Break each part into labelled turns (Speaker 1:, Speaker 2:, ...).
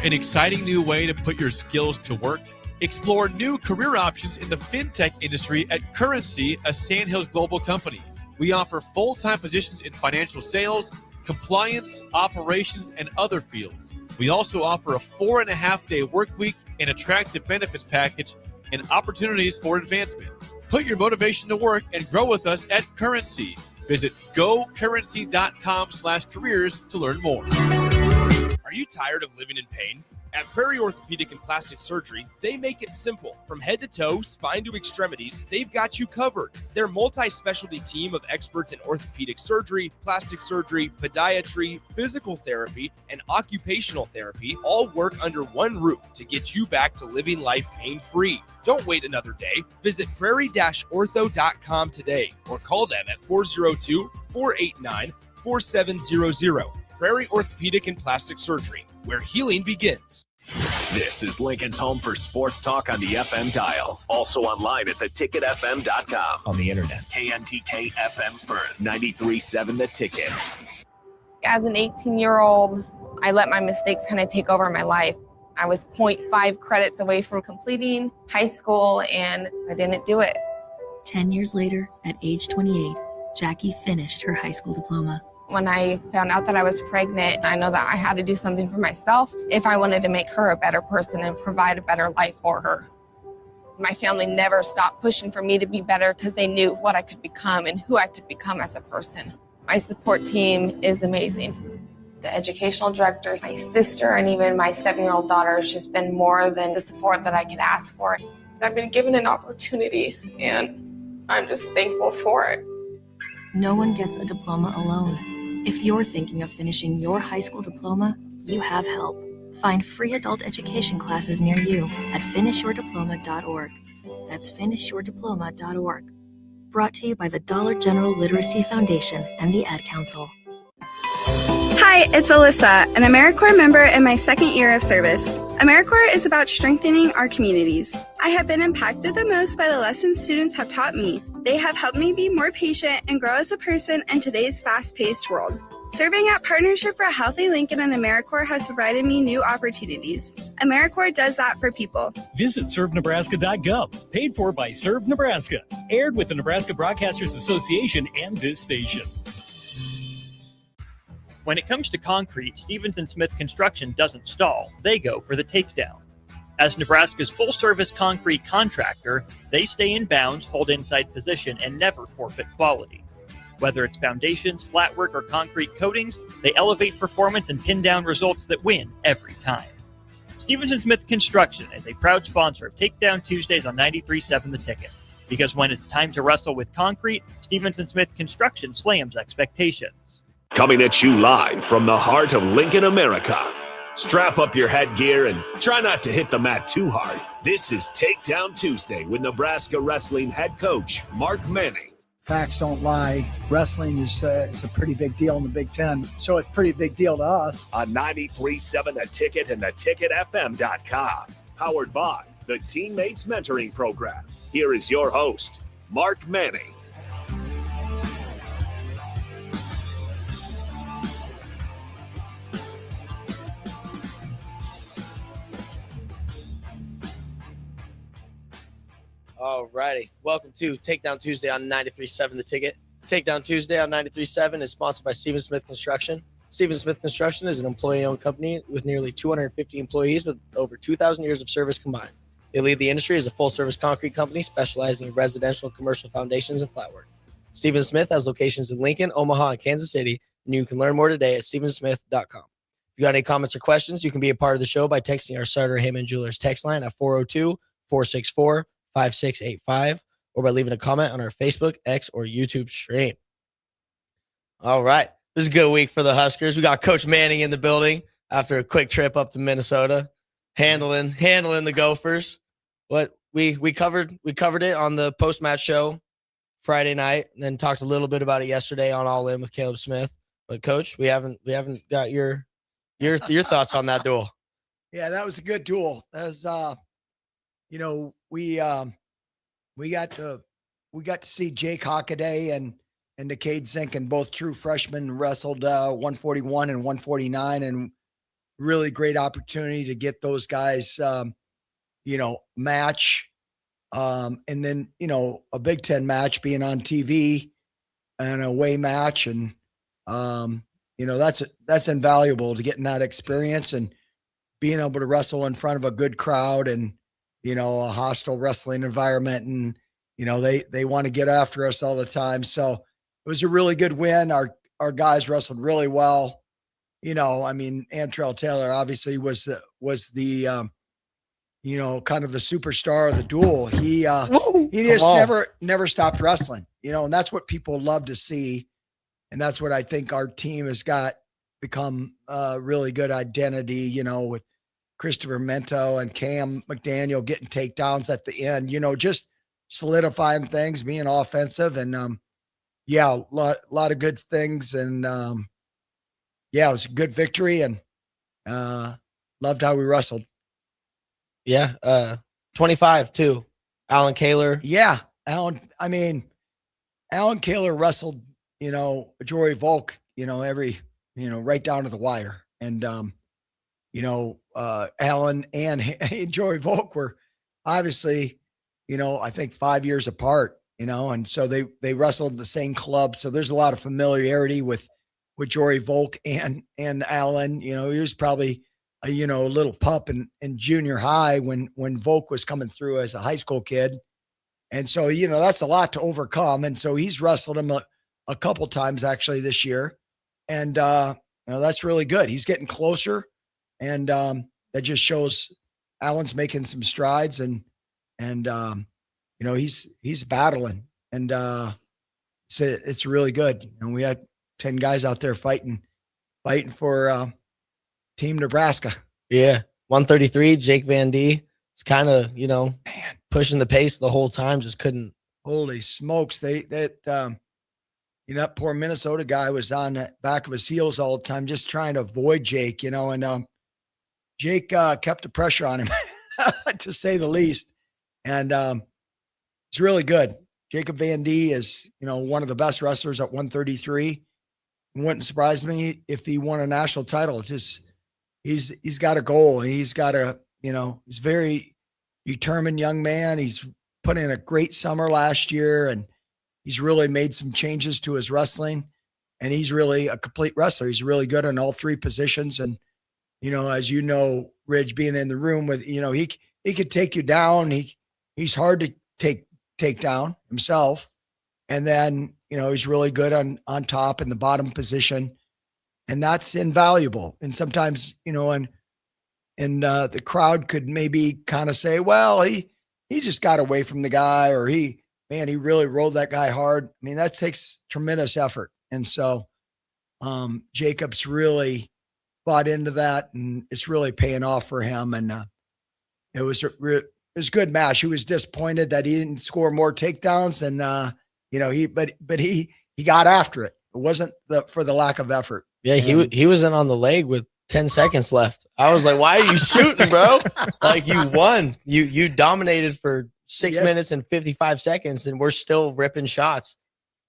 Speaker 1: an exciting new way to put your skills to work? Explore new career options in the fintech industry at Currency, a Sandhills global company. We offer full-time positions in financial sales, compliance, operations, and other fields. We also offer a 4.5-day work week, an attractive benefits package, and opportunities for advancement. Put your motivation to work and grow with us at Currency. Visit gocurrency.com/careers to learn more.
Speaker 2: Are you tired of living in pain? At Prairie Orthopedic and Plastic Surgery, they make it simple. From head to toe, spine to extremities, they've got you covered. Their multi-specialty team of experts in orthopedic surgery, plastic surgery, podiatry, physical therapy, and occupational therapy all work under one roof to get you back to living life pain-free. Don't wait another day. Visit prairie-ortho.com today or call them at 402-489-4700. Prairie Orthopedic and Plastic Surgery, where healing begins.
Speaker 3: This is Lincoln's home for sports talk on the FM dial. Also online at theticketfm.com.
Speaker 4: On the internet.
Speaker 3: KNTK FM Firth, 93.7 The Ticket.
Speaker 5: As an 18-year-old, I let my mistakes kind of take over my life. I was 0.5 credits away from completing high school, and I didn't do it.
Speaker 6: 10 years later, at age 28, Jackie finished her high school diploma.
Speaker 5: When I found out that I was pregnant, I know that I had to do something for myself if I wanted to make her a better person and provide a better life for her. My family never stopped pushing for me to be better because they knew what I could become and who I could become as a person. My support team is amazing. The educational director, my sister, and even my 7-year-old daughter has just been more than the support that I could ask for. I've been given an opportunity, and I'm just thankful for it.
Speaker 6: No one gets a diploma alone. If you're thinking of finishing your high school diploma, you have help. Find free adult education classes near you at finishyourdiploma.org. That's finishyourdiploma.org. Brought to you by the Dollar General Literacy Foundation and the Ad Council.
Speaker 7: Hi, it's Alyssa, an AmeriCorps member in my second year of service. AmeriCorps is about strengthening our communities. I have been impacted the most by the lessons students have taught me. They have helped me be more patient and grow as a person in today's fast-paced world. Serving at Partnership for a Healthy Lincoln and AmeriCorps has provided me new opportunities. AmeriCorps does that for people.
Speaker 8: Visit servenebraska.gov. Paid for by Serve Nebraska. Aired with the Nebraska Broadcasters Association and this station.
Speaker 9: When it comes to concrete, Stevens & Smith Construction doesn't stall. They go for the takedown. As Nebraska's full-service concrete contractor, they stay in bounds, hold inside position, and never forfeit quality. Whether it's foundations, flatwork, or concrete coatings, they elevate performance and pin down results that win every time. Stevens & Smith Construction is a proud sponsor of Takedown Tuesdays on 93.7 The Ticket. Because when it's time to wrestle with concrete, Stevens & Smith Construction slams expectations.
Speaker 3: Coming at you live from the heart of Lincoln, America. Strap up your headgear and try not to hit the mat too hard. This is Takedown Tuesday with Nebraska Wrestling head coach Mark Manning.
Speaker 10: Facts don't lie. Wrestling is a pretty big deal in the Big Ten, so it's a pretty big deal to us.
Speaker 3: On 93.7 The Ticket and theticketfm.com. Powered by the Teammates Mentoring Program. Here is your host, Mark Manning.
Speaker 11: All righty. Welcome to Takedown Tuesday on 93.7 The Ticket. Takedown Tuesday on 93.7 is sponsored by Stevens Smith Construction. Stevens Smith Construction is an employee-owned company with nearly 250 employees with over 2,000 years of service combined. They lead the industry as a full-service concrete company specializing in residential and commercial foundations and flatwork. Stevens Smith has locations in Lincoln, Omaha, and Kansas City, and you can learn more today at stevensmith.com. If you got any comments or questions, you can be a part of the show by texting our Sutter Heyman Jewelers text line at 402-464-5685 or by leaving a comment on our Facebook, X, or YouTube stream. All right. This is a good week for the Huskers. We got Coach Manning in the building after a quick trip up to Minnesota, handling the Gophers. What we covered it on the post-match show Friday night, and then talked a little bit about it yesterday on All In with Caleb Smith. But Coach, we haven't got your thoughts on that duel.
Speaker 10: Yeah, that was a good duel. That was we got to see Jake Hockaday and Decade Zink, and both true freshmen wrestled 141 and 149, and really great opportunity to get those guys, match. And then, a Big Ten match being on TV and a away match. And, that's invaluable to getting that experience and being able to wrestle in front of a good crowd and, a hostile wrestling environment. And, they want to get after us all the time. So it was a really good win. Our guys wrestled really well. Antrell Taylor obviously was the kind of the superstar of the duel. He just never stopped wrestling, and that's what people love to see. And that's what I think our team has become a really good identity, with Christopher Mento and Cam McDaniel getting takedowns at the end, just solidifying things, being offensive. And, a lot of good things. And, it was a good victory and loved how we wrestled.
Speaker 11: Yeah. 25 too. Alan Kaler.
Speaker 10: Yeah. Alan Kaler wrestled, Jory Volk, right down to the wire. And, Alan and Jory Volk were obviously, I think 5 years apart, and so they wrestled in the same club. So there's a lot of familiarity with Jory Volk and Alan. He was probably a little pup in junior high when Volk was coming through as a high school kid. And so, that's a lot to overcome. And so he's wrestled him a couple times actually this year. And, that's really good. He's getting closer. And that just shows Alan's making some strides and he's battling. And it's really good. We had 10 guys out there fighting for Team Nebraska.
Speaker 11: Yeah. 133, Jake Van D. It's kind of, pushing the pace the whole time. Just couldn't.
Speaker 10: Holy smokes. That poor Minnesota guy was on the back of his heels all the time, just trying to avoid Jake, and Jake kept the pressure on him, to say the least. And it's really good. Jacob Van D is, one of the best wrestlers at 133. It wouldn't surprise me if he won a national title. Just he's got a goal. He's got he's very determined young man. He's put in a great summer last year, and he's really made some changes to his wrestling. And he's really a complete wrestler. He's really good in all three positions. And as Ridge being in the room with, he could take you down. He's hard to take down himself. And then, he's really good on top in the bottom position. And that's invaluable. And sometimes, and the crowd could maybe kind of say, well, he just got away from the guy, or he really rolled that guy hard. That takes tremendous effort. And so Jacob's really bought into that, and it's really paying off for him. And it was a good match. He was disappointed that he didn't score more takedowns, and but he got after it. It wasn't for the lack of effort.
Speaker 11: Yeah, he was in on the leg with 10 seconds left. I was like, why are you shooting, bro? Like, you won. You dominated for 6 minutes and 55 seconds, and we're still ripping shots.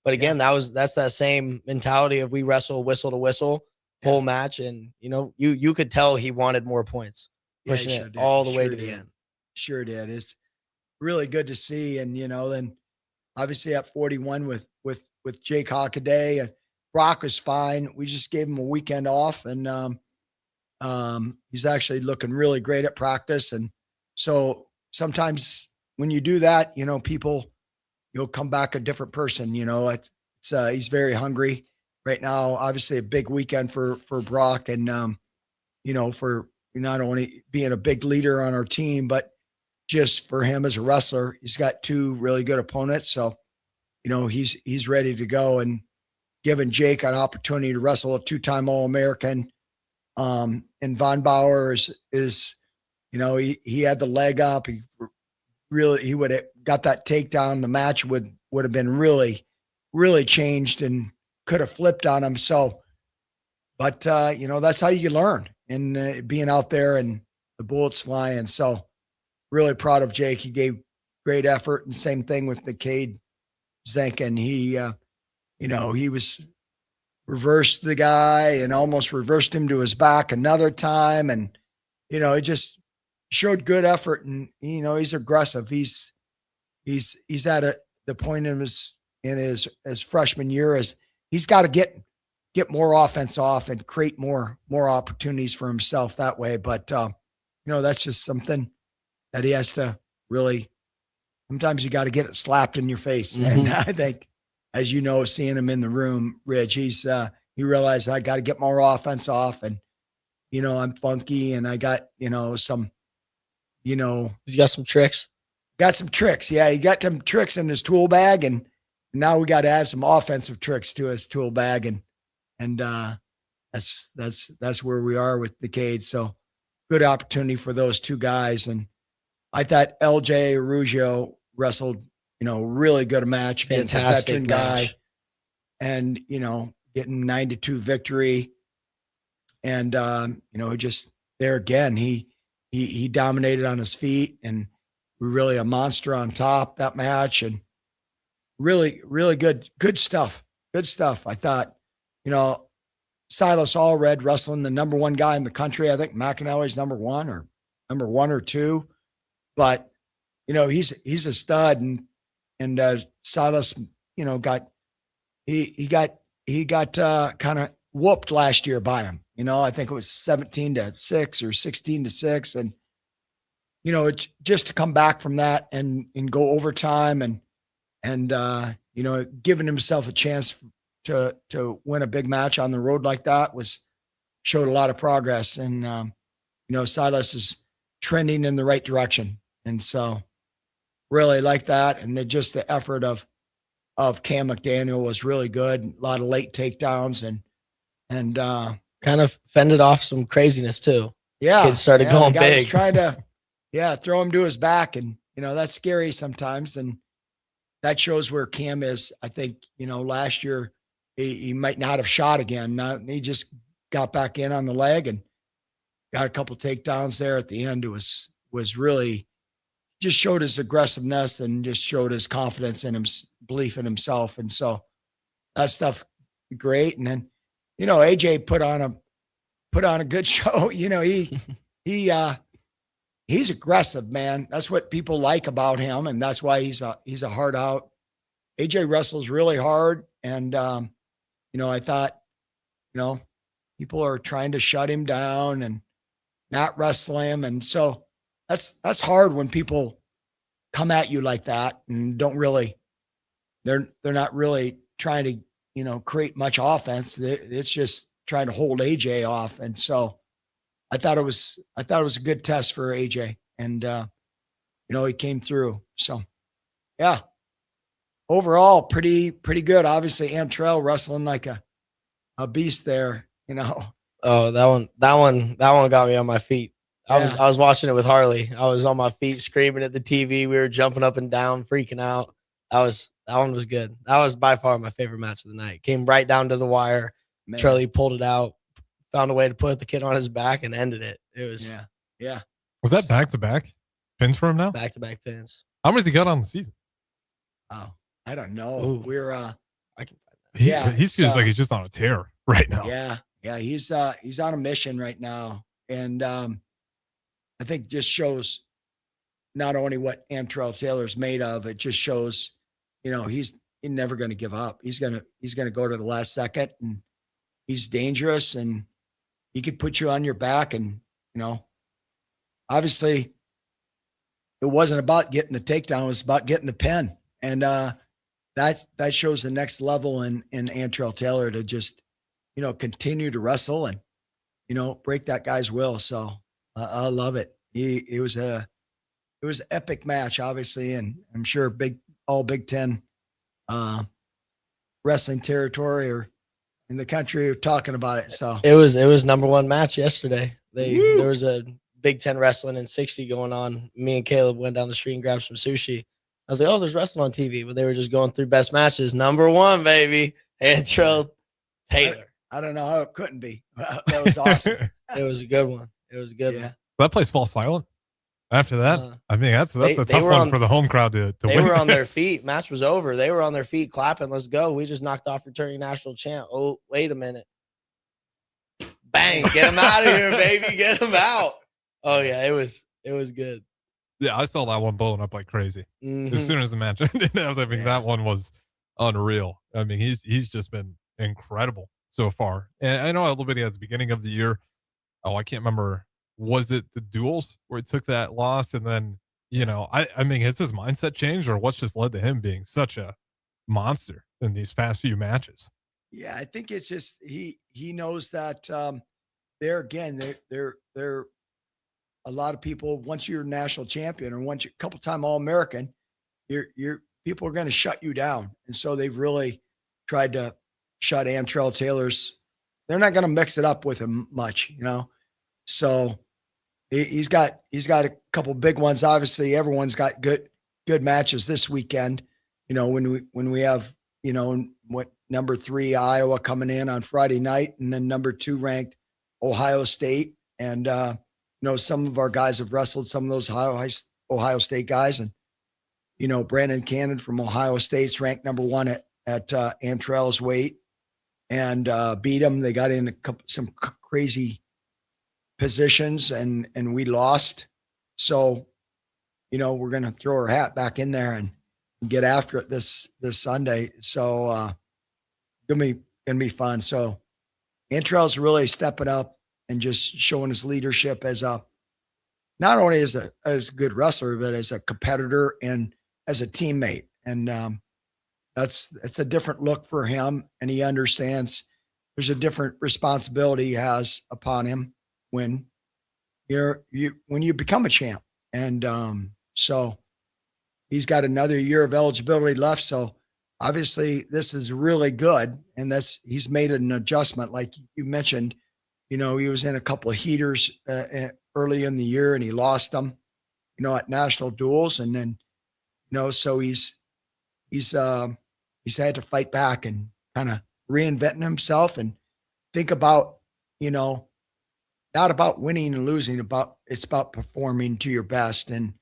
Speaker 11: But again, that's that same mentality of we wrestle whistle to whistle whole match. And, you could tell he wanted more points, pushing it all the way to the end.
Speaker 10: Sure did. It's really good to see. And, then obviously at 41 with Jake Hockaday, and Brock was fine. We just gave him a weekend off, and he's actually looking really great at practice. And so sometimes when you do that, people, you'll come back a different person. He's very hungry right now. Obviously a big weekend for Brock, and for not only being a big leader on our team, but just for him as a wrestler. He's got two really good opponents. So, he's ready to go, and giving Jake an opportunity to wrestle a two-time All-American. And Von Bauer is he had the leg up. He would have got that takedown. The match would have been really, really changed and could have flipped on him. So, but that's how you learn, and being out there and the bullets flying. So really proud of Jake. He gave great effort, and same thing with McCade Zenkin. He was reversed the guy and almost reversed him to his back another time. And, it just showed good effort. And, he's aggressive. He's at the point in his freshman year as he's got to get more offense off and create more opportunities for himself that way. But, that's just something that he has to really, sometimes you got to get it slapped in your face.
Speaker 11: Mm-hmm.
Speaker 10: And I think, as you know, seeing him in the room, Rich, he realized I got to get more offense off, and, I'm funky and I got, some,
Speaker 11: he's got some tricks.
Speaker 10: Got some tricks. Yeah. He got some tricks in his tool bag, and now we got to add some offensive tricks to his tool bag. And that's where we are with the Cade. So good opportunity for those two guys. And I thought LJ Arugio wrestled, really good match against a veteran guy, and, getting 9-2 victory. And, just there again, he dominated on his feet, and we're really a monster on top that match, and really, really good stuff. Good stuff. I thought, Silas Allred wrestling the number one guy in the country. I think McAnally's number one or two, but he's a stud, and Silas, he got kind of whooped last year by him. I think it was 17-6 or 16-6, and it's just to come back from that and go overtime and giving himself a chance to win a big match on the road like that showed a lot of progress. And, Silas is trending in the right direction. And so really like that. And just the effort of Cam McDaniel was really good. A lot of late takedowns and
Speaker 11: kind of fended off some craziness too.
Speaker 10: Yeah.
Speaker 11: Kids started going big.
Speaker 10: Trying to, throw him to his back. And, that's scary sometimes. And that shows where Cam is. I think, last year he might not have shot again. Now he just got back in on the leg and got a couple takedowns there at the end. It was really just showed his aggressiveness and just showed his confidence in him, belief in himself. And so that stuff great. And then, AJ put on a good show. He's aggressive, man. That's what people like about him. And that's why he's a hard out. AJ wrestles really hard. And, I thought, people are trying to shut him down and not wrestle him. And so that's hard when people come at you like that and don't really, they're not really trying to, create much offense. It's just trying to hold AJ off. And so I thought it was a good test for AJ, and, he came through. So yeah, overall pretty good. Obviously Antrell wrestling like a beast there,
Speaker 11: Oh, that one got me on my feet. I was watching it with Harley. I was on my feet screaming at the TV. We were jumping up and down, freaking out. That one was good. That was by far my favorite match of the night. Came right down to the wire. Man. Charlie pulled it out, found a way to put the kid on his back and ended it. It was
Speaker 10: yeah.
Speaker 4: Was that back-to-back pins for him now?
Speaker 11: Back-to-back pins.
Speaker 4: How much he got on the season?
Speaker 10: Oh, I don't know.
Speaker 11: Ooh.
Speaker 10: We're
Speaker 11: I can find
Speaker 4: that. He feels like he's just on a tear right now.
Speaker 10: Yeah. He's on a mission right now, and I think just shows not only what Antrell Taylor's made of. It just shows, he's never going to give up. He's gonna go to the last second, and he's dangerous, and he could put you on your back. And obviously, it wasn't about getting the takedown; it was about getting the pin, and that shows the next level in Antrell Taylor to just continue to wrestle and break that guy's will. So I love it. It was an epic match, obviously, and I'm sure all Big Ten wrestling territory or in the country are talking about it. So
Speaker 11: it was number one match yesterday. There was a Big Ten wrestling in 60 going on. Me and Caleb went down the street and grabbed some sushi. I was like, oh, there's wrestling on TV, but they were just going through best matches. Number one, baby, Antrell Taylor.
Speaker 10: I don't know how it couldn't be. That was awesome.
Speaker 11: It was a good one. It was a good one.
Speaker 4: That place fall silent? After that, I mean, that's a tough one for the home crowd to
Speaker 11: They
Speaker 4: win.
Speaker 11: were on their
Speaker 4: this.
Speaker 11: feet. Match was over. They were on their feet clapping. Let's go. We just knocked off returning national champ. Oh, wait a minute. Bang. Get him out of here, baby. Get him out. Oh, yeah. It was good.
Speaker 4: Yeah, I saw that one blowing up like crazy.
Speaker 11: Mhm.
Speaker 4: As soon as the match ended, I mean, that one was unreal. I mean, he's just been incredible so far. And I know a little bit at the beginning of the year. Oh, I can't remember. Was it the duels where he took that loss? And then, I mean, has his mindset changed, or what's just led to him being such a monster in these past few matches?
Speaker 10: Yeah, I think it's just he knows that there again, they're a lot of people, once you're a national champion or once you're a couple-time All-American, you're people are going to shut you down. And so they've really tried to shut Antrell Taylor's. They're not going to mix it up with him much, So he's got a couple big ones. Obviously, everyone's got good matches this weekend. When we have, number 3 Iowa coming in on Friday night, and then number 2 ranked Ohio State. And some of our guys have wrestled some of those Ohio State guys, and Brandon Cannon from Ohio State's ranked number 1 at Antrell's weight, and beat them. They got in some crazy positions, and we lost. So, we're going to throw our hat back in there and get after it this Sunday. So, gonna be fun. So, Antrell's really stepping up and just showing his leadership as not only as a good wrestler, but as a competitor and as a teammate. And it's a different look for him, and he understands there's a different responsibility he has upon him when you become a champ. And so he's got another year of eligibility left. So obviously this is really good, and he's made an adjustment, like you mentioned. He was in a couple of heaters early in the year, and he lost them, at national duels. And then, so he's had to fight back and kind of reinventing himself and think about, not about winning and losing, it's about performing to your best. And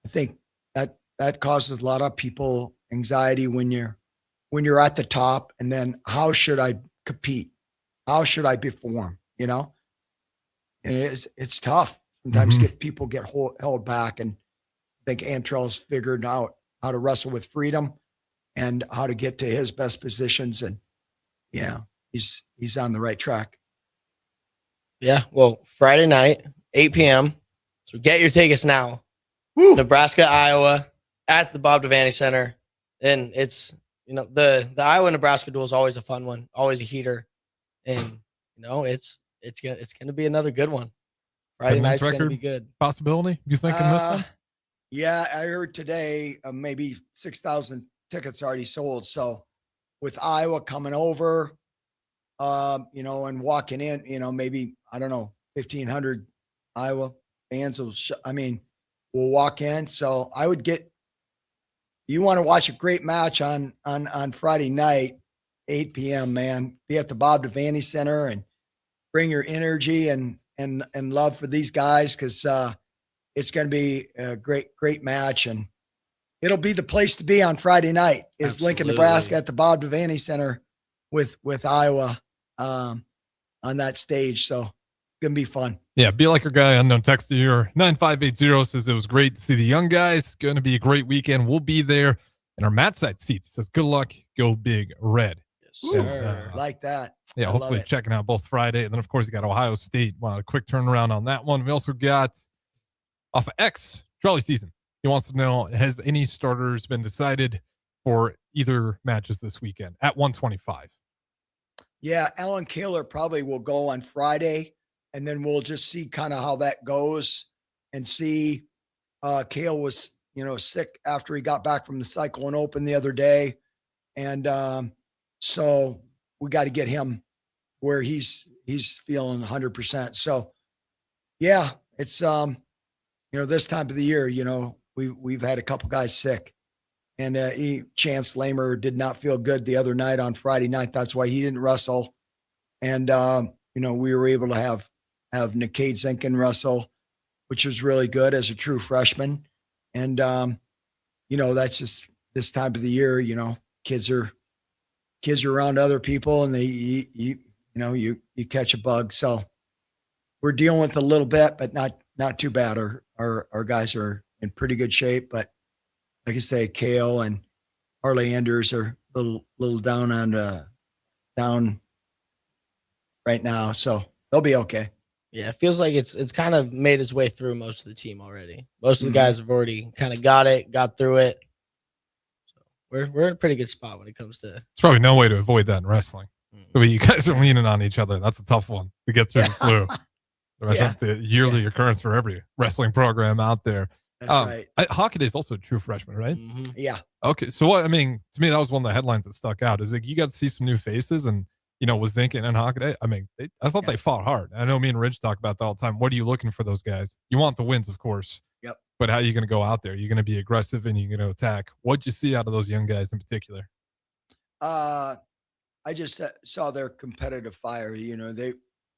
Speaker 10: I think that causes a lot of people anxiety when you're at the top, and then how should I compete? How should I perform? And it's tough. Sometimes people get held back, and I think Antrell's figured out how to wrestle with freedom and how to get to his best positions. And he's on the right track.
Speaker 11: Yeah. Well, Friday night, 8 p.m. So get your tickets now.
Speaker 10: Woo!
Speaker 11: Nebraska, Iowa at the Bob Devaney Center. And it's, the Iowa Nebraska duel is always a fun one, always a heater. And, it's gonna be another good one. Friday night's gonna be good.
Speaker 4: Possibility, you think, in this one?
Speaker 10: Yeah, I heard today maybe 6,000 tickets already sold. So with Iowa coming over, and walking in, maybe, I don't know, 1,500 Iowa fans will walk in. So I would you want to watch a great match on Friday night, 8 p.m., man. Be at the Bob Devaney Center and bring your energy and love for these guys, because it's going to be a great match, and it'll be the place to be on Friday night is
Speaker 11: Absolutely.
Speaker 10: Lincoln, Nebraska at the Bob Devaney Center with Iowa on that stage. So it's going to be fun.
Speaker 4: Yeah, be like our guy unknown texter here 9580 says it was great to see the young guys. It's going to be a great weekend. We'll be there in our mat side seats. Says good luck, go Big Red.
Speaker 11: Yes, sir.
Speaker 10: Like that.
Speaker 4: Yeah,
Speaker 10: I
Speaker 4: hopefully
Speaker 10: love it.
Speaker 4: checking out both Friday. And then, of course, you got Ohio State. Wow, a quick turnaround on that one. We also got off of X, Charlie Season. He wants to know, has any starters been decided for either matches this weekend at 125?
Speaker 10: Yeah, Alan Kaler probably will go on Friday, and then we'll just see kind of how that goes and see. Kale was, sick after he got back from the Cyclone Open the other day. And so we got to get him where he's feeling 100%. So yeah, it's, this time of the year, we've had a couple guys sick, and Chance Lamer did not feel good the other night on Friday night. That's why he didn't wrestle. And, we were able to have Nickade Zinkin wrestle, which was really good as a true freshman. And, that's just this time of the year, kids are around other people and you catch a bug. So we're dealing with a little bit, but not too bad. Our guys are in pretty good shape, but like I say, KO and Harley Anders are a little down right now. So they'll be okay.
Speaker 11: Yeah, it feels like it's kind of made its way through most of the team already. Most of the guys have already kind of got through it. So we're in a pretty good spot when it comes to.
Speaker 4: It's probably no way to avoid that in wrestling. The way you guys are leaning on each other, that's a tough one to get through the flu. I think the yearly occurrence for every wrestling program out there.
Speaker 10: That's right.
Speaker 4: Hockaday is also a true freshman, right?
Speaker 11: Mm-hmm.
Speaker 10: Yeah.
Speaker 4: Okay. So what, to me, that was one of the headlines that stuck out is like, you got to see some new faces and, with Zinkin and Hockaday, I thought they fought hard. I know me and Ridge talk about that all the time. What are you looking for those guys? You want the wins, of course.
Speaker 10: Yep.
Speaker 4: But how are you going to go out there? You're going to be aggressive and you're going to attack. What'd you see out of those young guys in particular?
Speaker 10: I just saw their competitive fire. They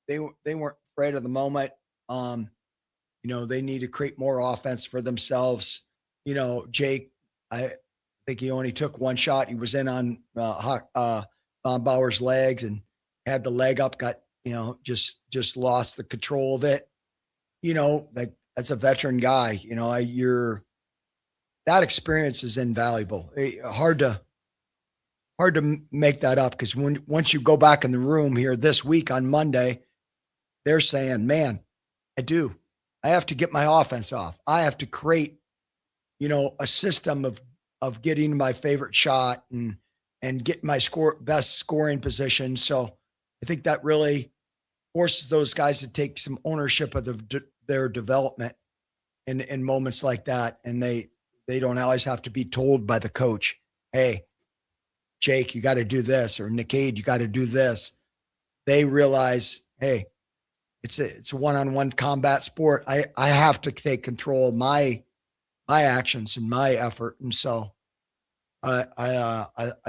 Speaker 10: weren't afraid of the moment. They need to create more offense for themselves. Jake, I think he only took one shot. He was in on Von Bauer's legs and had the leg up, got, just lost the control of it. That's a veteran guy. That experience is invaluable. Hard to make that up because once you go back in the room here this week on Monday, they're saying, man, I have to get my offense off. I have to create, a system of getting my favorite shot and get my best scoring position. So I think that really forces those guys to take some ownership of their development in moments like that. And they don't always have to be told by the coach, hey, Jake, you got to do this, or Nickade, you got to do this. They realize, hey, it's a one-on-one combat sport. I have to take control of my actions and my effort. And so I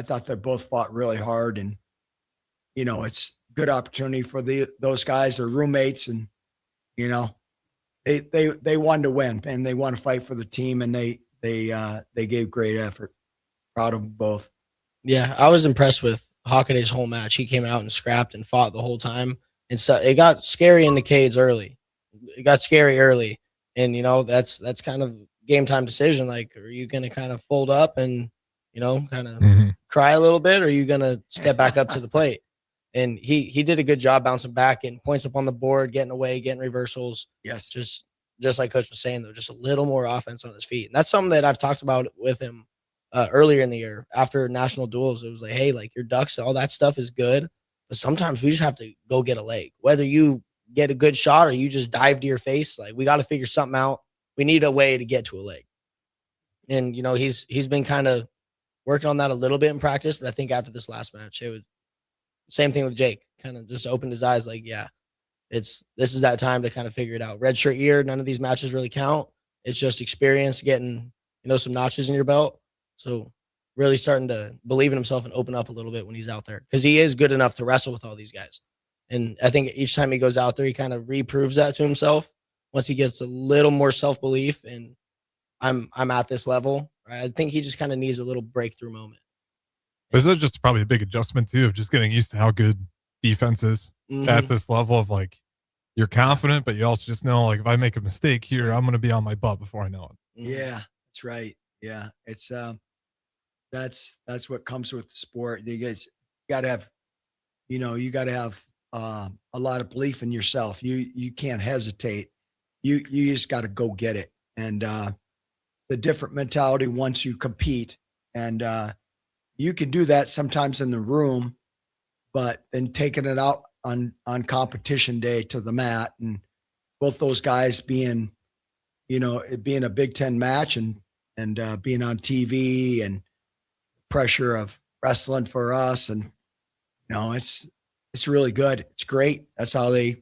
Speaker 10: thought they both fought really hard, and it's good opportunity for those guys, their roommates, and they wanted to win and they want to fight for the team, and they gave great effort. Proud of them both.
Speaker 11: Yeah, I was impressed with Hockaday's whole match. He came out and scrapped and fought the whole time, and so it got scary in the Cades early. It got scary early, and that's kind of game time decision. Like, are you going to kind of fold up and kind of cry a little bit, or are you going to step back up to the plate? And he did a good job bouncing back, getting points up on the board, getting away, getting reversals.
Speaker 10: Yes.
Speaker 11: Just like Coach was saying, though, just a little more offense on his feet. And that's something that I've talked about with him earlier in the year after national duels. It was like, hey, like your ducks, all that stuff is good, but sometimes we just have to go get a leg. Whether you get a good shot or you just dive to your face, like we got to figure something out. We need a way to get to a leg. And, he's been kind of working on that a little bit in practice, but I think after this last match, it was same thing with Jake, kind of just opened his eyes like, yeah, this is that time to kind of figure it out. Redshirt year, none of these matches really count. It's just experience, getting, some notches in your belt. So really starting to believe in himself and open up a little bit when he's out there, because he is good enough to wrestle with all these guys. And I think each time he goes out there, he kind of reproves that to himself. Once he gets a little more self-belief and I'm at this level, right? I think he just kind of needs a little breakthrough moment.
Speaker 4: Is it just probably a big adjustment too of just getting used to how good defense is at this level of like, you're confident, but you also just know, like, if I make a mistake here, I'm going to be on my butt before I know it.
Speaker 10: Yeah, that's right. Yeah. It's, that's what comes with the sport. You guys got to have, you got to have a lot of belief in yourself. You can't hesitate. You just got to go get it. And the different mentality once you compete, and you can do that sometimes in the room, but then taking it out on competition day to the mat, and both those guys being, it being a Big Ten match and being on TV and pressure of wrestling for us. And, it's really good. It's great. That's how you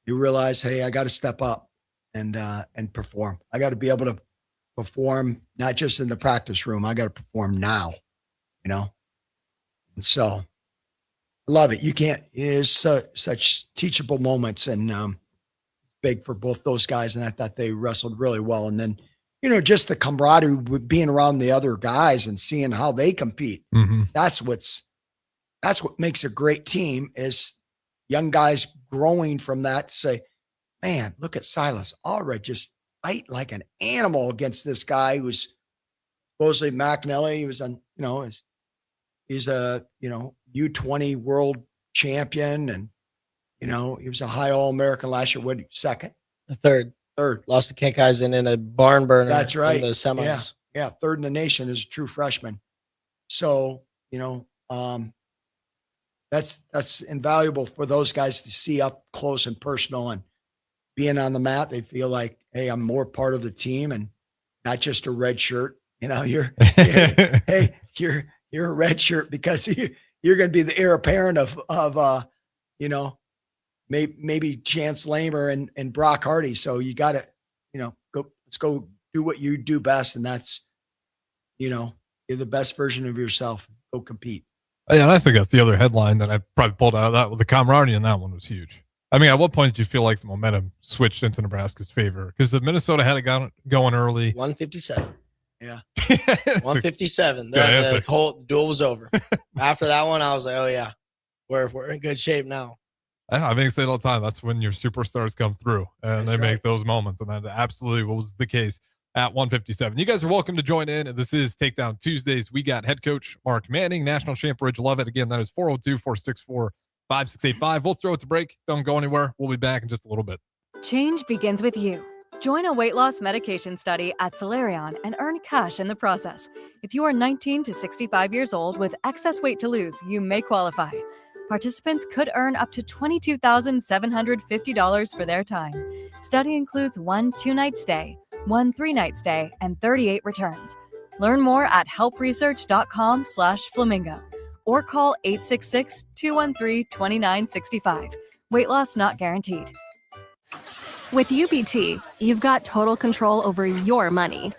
Speaker 10: realize, hey, I got to step up and perform. I got to be able to perform, not just in the practice room. I got to perform now, and so I love it. You can't, there's such teachable moments, and big for both those guys, and I thought they wrestled really well. And then, just the camaraderie with being around the other guys and seeing how they compete.
Speaker 4: Mm-hmm.
Speaker 10: That's what makes a great team, is young guys growing from that to say, man, look at Silas Allred just fight like an animal against this guy who's supposedly McNally. He was on, he's a, U20 world champion, and, he was a high All-American last year. What, second?
Speaker 11: Third. Lost to Kent Eisen in a barn burner.
Speaker 10: That's right.
Speaker 11: In the semis.
Speaker 10: Yeah. Third in the nation as a true freshman. So, that's invaluable for those guys to see up close and personal, and being on the mat, they feel like, hey, I'm more part of the team and not just a red shirt. You're a red shirt because you're going to be the heir apparent of maybe Chance Lamer and Brock Hardy. So you got to, let's go do what you do best. And that's, you're the best version of yourself. Go compete.
Speaker 4: Yeah, and I think that's the other headline that I probably pulled out of that. The camaraderie in that one was huge. I mean, at what point did you feel like the momentum switched into Nebraska's favor? Because the Minnesota had it going early.
Speaker 11: 157.
Speaker 10: Yeah.
Speaker 11: 157. The whole duel was over. After that one, I was like, oh, yeah, we're in good shape now.
Speaker 4: I think I say it all the time. That's when your superstars come through and they make those moments. And that absolutely was the case at 157. You guys are welcome to join in. This is Takedown Tuesdays. We got head coach Mark Manning, national champ Ridge Lovett. Again, that is 402-464-5685. We'll throw it to break. Don't go anywhere. We'll be back in just a little bit.
Speaker 12: Change begins with you. Join a weight loss medication study at Solarion and earn cash in the process. If you are 19 to 65 years old with excess weight to lose, you may qualify. Participants could earn up to $22,750 for their time. Study includes 1 2-night stay, 1 3-night stay, and 38 returns. Learn more at helpresearch.com/flamingo or call 866-213-2965. Weight loss not guaranteed.
Speaker 13: With UBT, you've got total control over your money.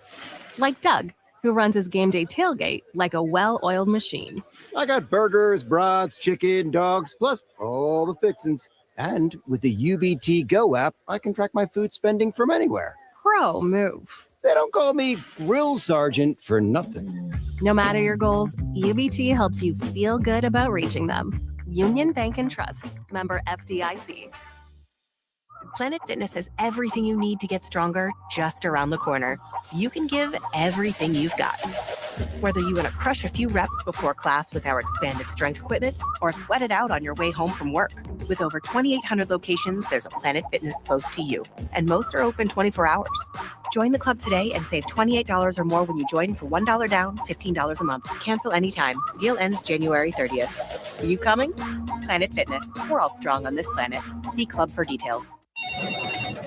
Speaker 13: Like Doug, who runs his game day tailgate like a well-oiled machine.
Speaker 14: I got burgers, brats, chicken, dogs, plus all the fixins. And with the UBT Go app, I can track my food spending from anywhere.
Speaker 13: Pro move.
Speaker 14: They don't call me Grill Sergeant for nothing.
Speaker 13: No matter your goals, UBT helps you feel good about reaching them. Union Bank and Trust. Member FDIC.
Speaker 15: Planet Fitness has everything you need to get stronger just around the corner, so you can give everything you've got. Whether you want to crush a few reps before class with our expanded strength equipment or sweat it out on your way home from work. With over 2,800 locations, there's a Planet Fitness close to you, and most are open 24 hours. Join the club today and save $28 or more when you join for $1 down, $15 a month. Cancel anytime. Deal ends January 30th. Are you coming? Planet Fitness. We're all strong on this planet. See club for details.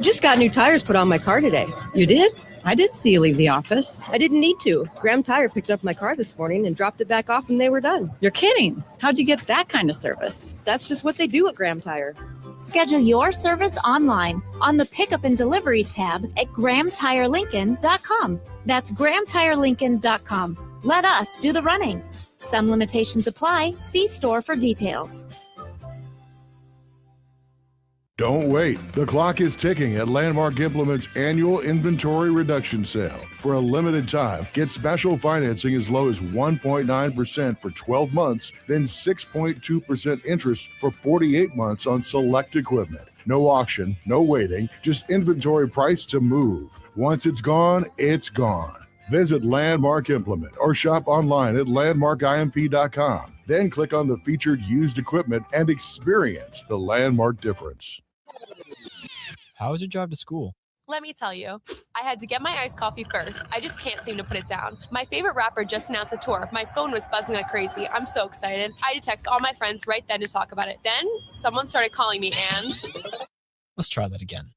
Speaker 16: Just got new tires put on my car today. You did? I did see you leave the office. I didn't need to. Graham Tire picked up my car this morning and dropped it back off when they were done. You're kidding. How'd you get that kind of service? That's just what they do at Graham Tire.
Speaker 17: Schedule your service online on the Pickup and Delivery tab at GrahamTireLincoln.com. That's GrahamTireLincoln.com. Let us do the running. Some limitations apply. See store for details.
Speaker 18: Don't wait. The clock is ticking at Landmark Implement's annual inventory reduction sale. For a limited time, get special financing as low as 1.9% for 12 months, then 6.2% interest for 48 months on select equipment. No auction, no waiting, just inventory price to move. Once it's gone, it's gone. Visit Landmark Implement or shop online at landmarkimp.com. Then click on the featured used equipment and experience the Landmark difference.
Speaker 19: How was your drive to school?
Speaker 20: Let me tell you, I had to get my iced coffee first. I just can't seem to put it down. My favorite rapper just announced a tour. My phone was buzzing like crazy. I'm so excited. I had to text all my friends right then to talk about it. Then someone started calling me and...
Speaker 19: Let's try that again.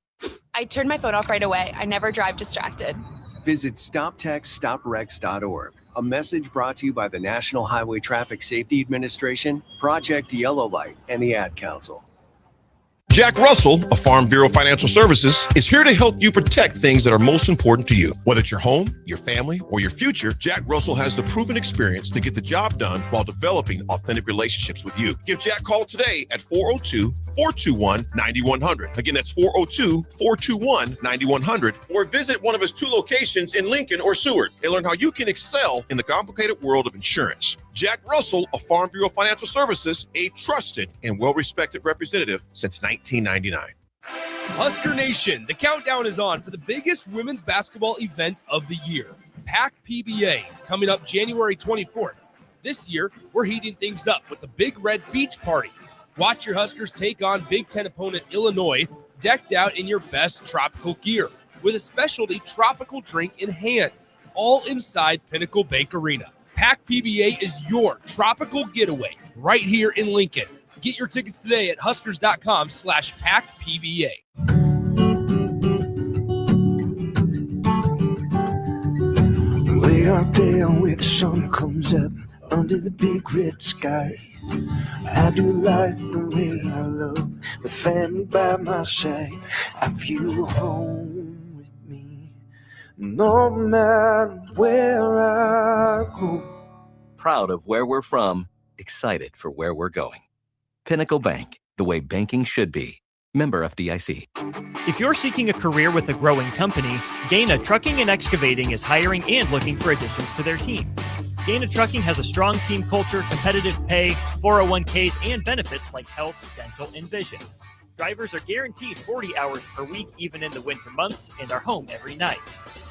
Speaker 20: I turned my phone off right away. I never drive distracted.
Speaker 21: Visit StopTextStopWrecks.org. A message brought to you by the National Highway Traffic Safety Administration, Project Yellow Light, and the Ad Council.
Speaker 1: Jack Russell of Farm Bureau Financial Services is here to help you protect things that are most important to you. Whether it's your home, your family, or your future, Jack Russell has the proven experience to get the job done while developing authentic relationships with you. Give Jack a call today at 402-421-9100. Again, that's 402-421-9100. Or visit one of his 2 locations in Lincoln or Seward and learn how you can excel in the complicated world of insurance. Jack Russell of Farm Bureau Financial Services, a trusted and well-respected representative since 1999.
Speaker 2: Husker Nation, the countdown is on for the biggest women's basketball event of the year, PAC PBA, coming up January 24th. This year, we're heating things up with the Big Red Beach Party. Watch your Huskers take on Big Ten opponent Illinois, decked out in your best tropical gear, with a specialty tropical drink in hand, all inside Pinnacle Bank Arena. PAC PBA is your tropical getaway right here in Lincoln. Get your tickets today at huskers.com/PACPBA.
Speaker 22: Way out there where the sun comes up under the big red sky, I do life the way I love, with family by my side. I feel home with me, no matter where I go.
Speaker 23: Proud of where we're from, excited for where we're going. Pinnacle Bank, the way banking should be. Member FDIC.
Speaker 9: If you're seeking a career with a growing company, Gaina Trucking and Excavating is hiring and looking for additions to their team. Gaina Trucking has a strong team culture, competitive pay, 401ks, and benefits like health, dental, and vision. Drivers are guaranteed 40 hours per week, even in the winter months, and are home every night.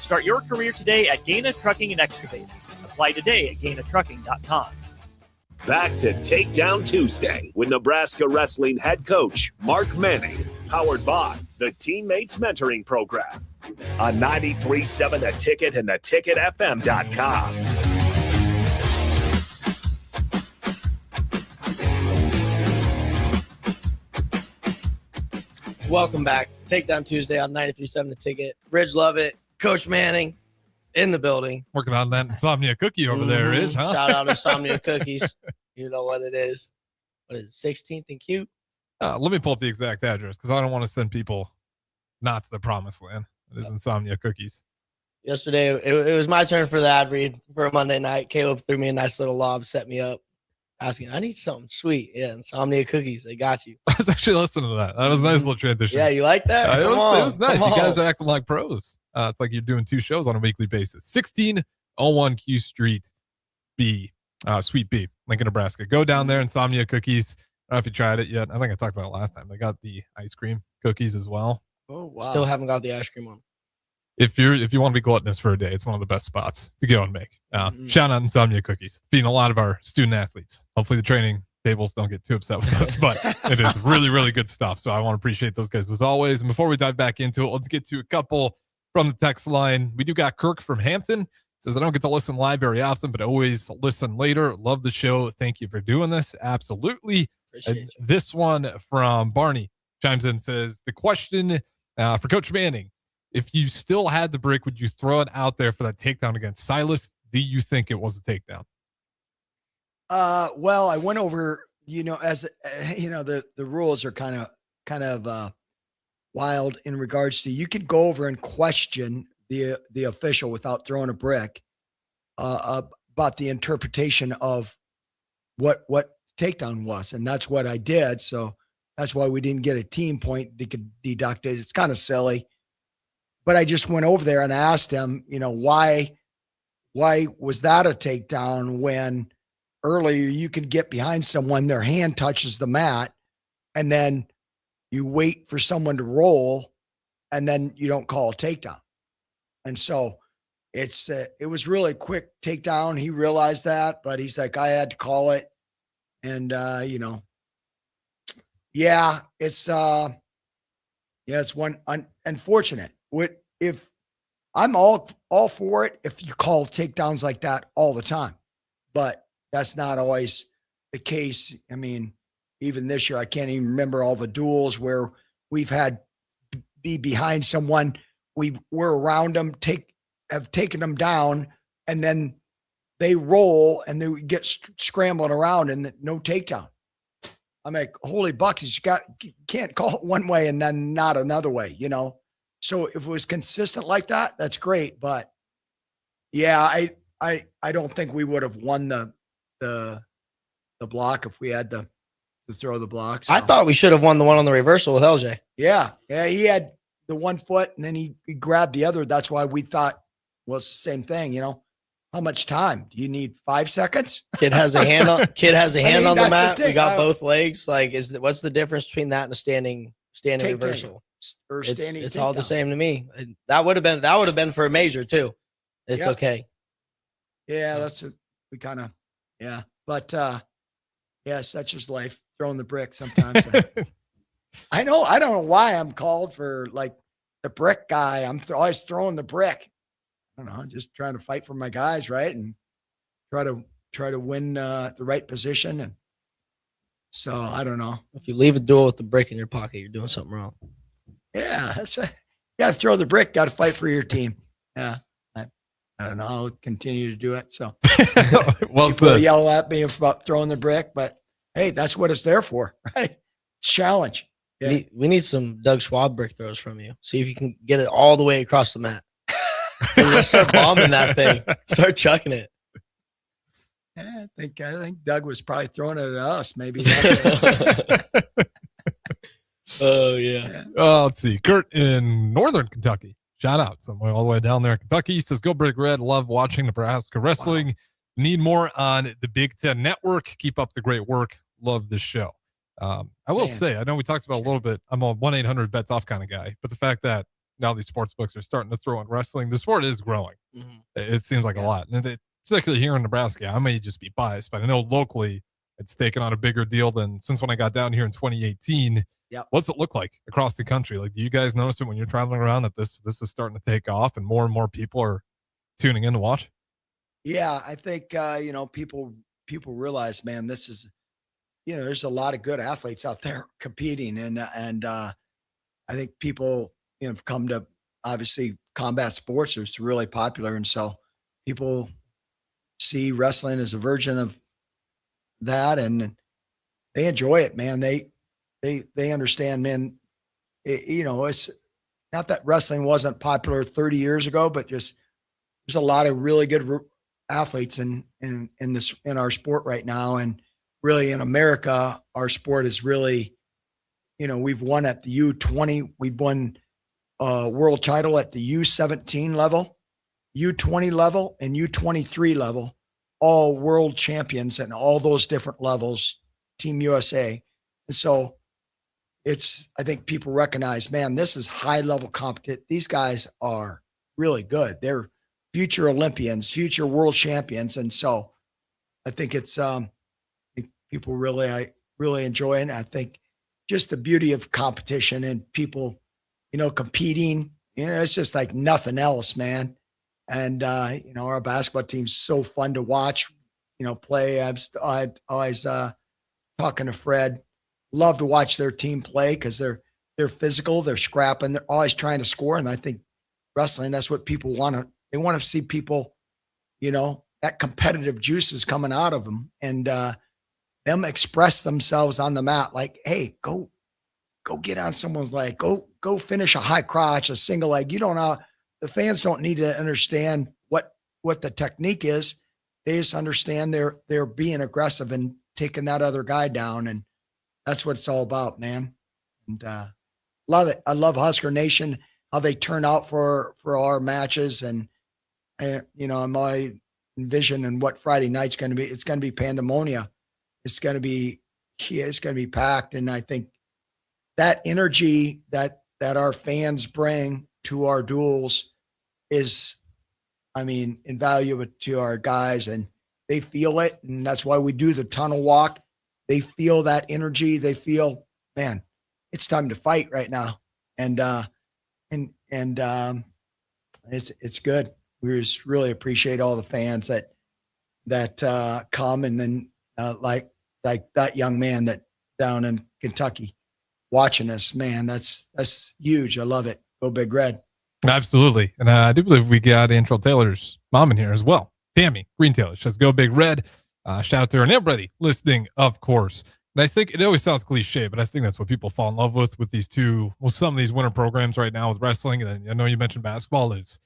Speaker 9: Start your career today at Gaina Trucking and Excavating. Apply today at GainaTrucking.com.
Speaker 3: Back to Takedown Tuesday with Nebraska Wrestling head coach Mark Manning, powered by the Teammates Mentoring Program on 93.7 The Ticket and theticketfm.com.
Speaker 11: Welcome back. Takedown Tuesday on 93.7 The Ticket. Bridge Lovett, Coach Manning in the building.
Speaker 4: Working on that insomnia cookie over there, Rich, huh?
Speaker 11: Shout out Insomnia Cookies. You know what it is. What is it, 16th and Q?
Speaker 4: Let me pull up the exact address because I don't want to send people not to the promised land. It is Insomnia Cookies.
Speaker 11: Yesterday, it was my turn for the ad read for a Monday night. Caleb threw me a nice little lob, set me up, asking, I need something sweet. Yeah, Insomnia Cookies. They got you.
Speaker 4: I was actually listening to that. That was a nice little transition.
Speaker 11: Yeah, you like that?
Speaker 4: It was nice. You guys are acting like pros. It's like you're doing 2 shows on a weekly basis. 1601 Q Street B, Suite B, Lincoln, Nebraska. Go down there, Insomnia Cookies. I don't know if you tried it yet. I think I talked about it last time. They got the ice cream cookies as well.
Speaker 11: Oh, wow. Still haven't got the ice cream on.
Speaker 4: If you want to be gluttonous for a day, it's one of the best spots to go and make. Shout out Insomnia Cookies. Feeding a lot of our student athletes. Hopefully the training tables don't get too upset with us, but it is really, really good stuff. So I want to appreciate those guys as always. And before we dive back into it, let's get to a couple from the text line. We do got Kirk from Hampton. Says, I don't get to listen live very often, but always listen later. Love the show. Thank you for doing this. Absolutely. This one from Barney chimes in and says, the question for Coach Manning, if you still had the brick, would you throw it out there for that takedown against Silas? Do you think it was a takedown?
Speaker 10: Well, I went over, as the rules are kind of wild in regards to, you can go over and question the official without throwing a brick about the interpretation of what takedown was. And that's what I did. So that's why we didn't get a team point. They could deduct it. It's kind of silly, but I just went over there and asked him, why was that a takedown when earlier you could get behind someone, their hand touches the mat, and then you wait for someone to roll, and then you don't call a takedown. And so it was really quick takedown. He realized that, but he's like, I had to call it. And, it's one unfortunate. If I'm all for it, if you call takedowns like that all the time, but that's not always the case. I mean, even this year, I can't even remember all the duels where we've had be behind someone. We're around them, have taken them down, and then they roll and they get scrambling around and no takedown. I'm like, holy buckets, you can't call it one way and then not another way, you know? So if it was consistent like that, that's great. But yeah, I don't think we would have won the block if we had to throw the block. So.
Speaker 11: I thought we should have won the one on the reversal with LJ.
Speaker 10: Yeah. He had the 1 foot and then he grabbed the other. That's why we thought, well, it's the same thing, you know. How much time do you need? 5 seconds?
Speaker 11: Kid has a hand on the mat. We got
Speaker 10: both
Speaker 11: both legs. Like, what's the difference between that and a standing reversal?
Speaker 10: Or standing.
Speaker 11: It's all the same to me. That would have been for a major too. It's okay.
Speaker 10: Yeah, that's what we kind of. Yeah, but yeah, such is life. Throwing the brick sometimes. I know. I don't know why I'm called for like the brick guy. I'm always throwing the brick. I don't know. I'm just trying to fight for my guys, right? And try to win the right position. And so I don't know.
Speaker 11: If you leave a duel with the brick in your pocket, you're doing something wrong.
Speaker 10: Yeah, you got to throw the brick. Got to fight for your team. Yeah, I don't know. I'll continue to do it. So
Speaker 4: well,
Speaker 10: people yell at me about throwing the brick, but hey, that's what it's there for, right? Challenge. Yeah.
Speaker 11: We need some Doug Schwab brick throws from you. See if you can get it all the way across the mat. Let's start bombing that thing. Start chucking it.
Speaker 10: Yeah, I think Doug was probably throwing it at us. Maybe.
Speaker 11: Oh yeah.
Speaker 4: Let's see. Kurt in Northern Kentucky. Shout out somewhere all the way down there in Kentucky. He says, "Go Big Red. Love watching Nebraska wrestling. Wow. Need more on the Big Ten Network. Keep up the great work. Love the show." I will say, I know we talked about a little bit. I'm a 1-800-bets-off kind of guy, but the fact that now these sports books are starting to throw in wrestling, the sport is growing. Mm-hmm. It seems like a lot. And particularly here in Nebraska, I may just be biased, but I know locally it's taken on a bigger deal than since when I got down here in 2018.
Speaker 10: Yep.
Speaker 4: What's it look like across the country? Like, do you guys notice it when you're traveling around that this is starting to take off and more people are tuning in to watch?
Speaker 10: Yeah, I think, people realize, man, this is, there's a lot of good athletes out there competing. And I think people, have come to, obviously, combat sports is really popular. And so people see wrestling as a version of that and they enjoy it, man. They understand, man, it's not that wrestling wasn't popular 30 years ago, but just there's a lot of really good athletes in our sport right now. And really in America, our sport is really, we've won at the U20. We've won a world title at the U17 level, U20 level, and U23 level, all world champions and all those different levels, Team USA. And so I think people recognize, man, this is high level competition. These guys are really good. They're future Olympians, future world champions. And so I think it's, people really enjoy it. I think just the beauty of competition and people, competing, it's just like nothing else, man. And, our basketball team's so fun to watch, play. I always talking to Fred, love to watch their team play because they're physical, they're scrapping, they're always trying to score. And I think wrestling, that's what people they want to see people, that competitive juice is coming out of them and them express themselves on the mat. Like, hey, go get on someone's leg, go finish a high crotch, a single leg. You don't know. The fans don't need to understand what the technique is. They just understand they're being aggressive and taking that other guy down. And that's what it's all about, man. And love it. I love Husker Nation, how they turn out for our matches. And my vision and what Friday night's going to be, it's going to be pandemonium. It's going to be packed. And I think that energy that our fans bring to our duels is, invaluable to our guys, and they feel it. And that's why we do the tunnel walk. They feel that energy. They feel, man, it's time to fight right now. And it's good. We just really appreciate all the fans that come. And then like that young man that down in Kentucky watching us, man, that's huge. I love it. Go Big Red.
Speaker 4: Absolutely. And I do believe we got Antrell Taylor's mom in here as well. Tammy Green Taylor says, "Go Big Red." Shout out to her and everybody listening, of course. And I think it always sounds cliche, but I think that's what people fall in love with these two, well, some of these winter programs right now with wrestling. And I know you mentioned basketball is,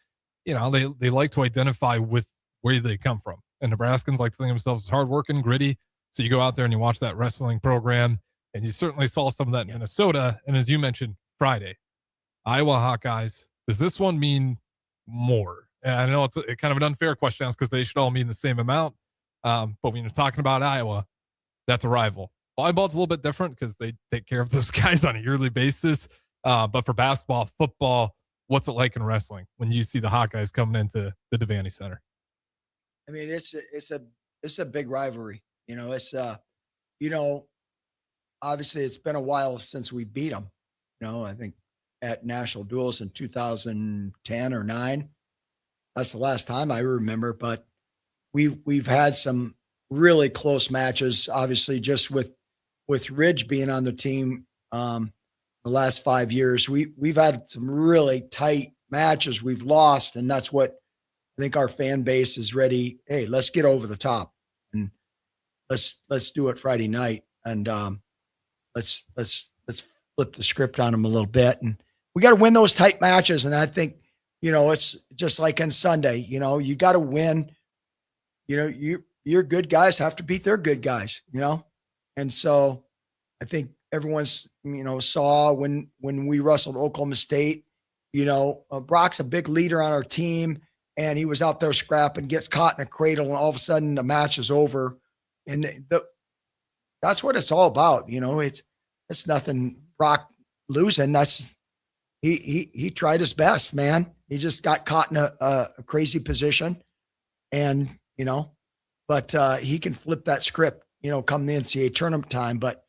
Speaker 4: they like to identify with where they come from. And Nebraskans like to think of themselves as hardworking, gritty. So you go out there and you watch that wrestling program, and you certainly saw some of that in Minnesota. And as you mentioned, Friday, Iowa Hawkeyes. Does this one mean more? And I know it's a kind of an unfair question because they should all mean the same amount. But when you're talking about Iowa, that's a rival. Volleyball's a little bit different because they take care of those guys on a yearly basis. But for basketball, football, what's it like in wrestling when you see the Hawkeyes coming into the Devaney Center?
Speaker 10: I mean, it's a big rivalry. Obviously it's been a while since we beat them. I think at national duels in 2010 or 9. That's the last time I remember. But we've had some really close matches. Obviously, just with Ridge being on the team the last 5 years, we've had some really tight matches we've lost, and that's what I think our fan base is ready. Hey, let's get over the top and let's do it Friday night, and let's flip the script on them a little bit, and we got to win those tight matches. And I think it's just like on Sunday. You got to win. Your good guys have to beat their good guys. And so I think everyone's saw when we wrestled Oklahoma State. Brock's a big leader on our team, and he was out there scrapping, gets caught in a cradle, and all of a sudden the match is over. And that's what it's all about. It's nothing Brock losing. That's he tried his best, man. He just got caught in a crazy position, and but he can flip that script, come the NCAA tournament time. But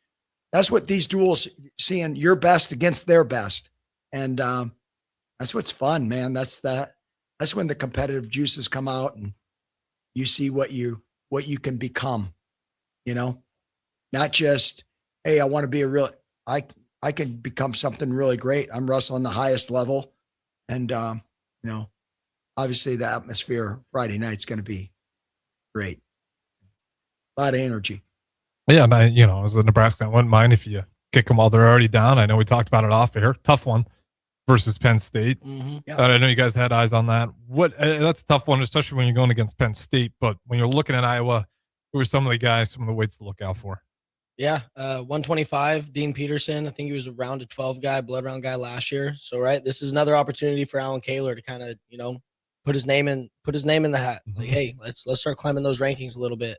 Speaker 10: that's what these duels, seeing your best against their best, and that's what's fun, man. That's when the competitive juices come out, and you see what you can become. Not just, hey, I want to be I can become something really great. I'm wrestling the highest level, and obviously the atmosphere Friday night's going to be great. A lot of energy.
Speaker 4: Yeah, and as a Nebraska, I wouldn't mind if you kick them while they're already down. I know we talked about it off air. Tough one versus Penn State.
Speaker 11: Mm-hmm.
Speaker 10: Yeah.
Speaker 4: I know you guys had eyes on that. That's a tough one, especially when you're going against Penn State. But when you're looking at Iowa, who are some of the weights to look out for?
Speaker 11: Yeah, 125, Dean Peterson. I think he was a round of 12 guy, blood round guy last year. So, right, this is another opportunity for Alan Kaler to kind of, put his name in the hat. Like, hey, let's start climbing those rankings a little bit.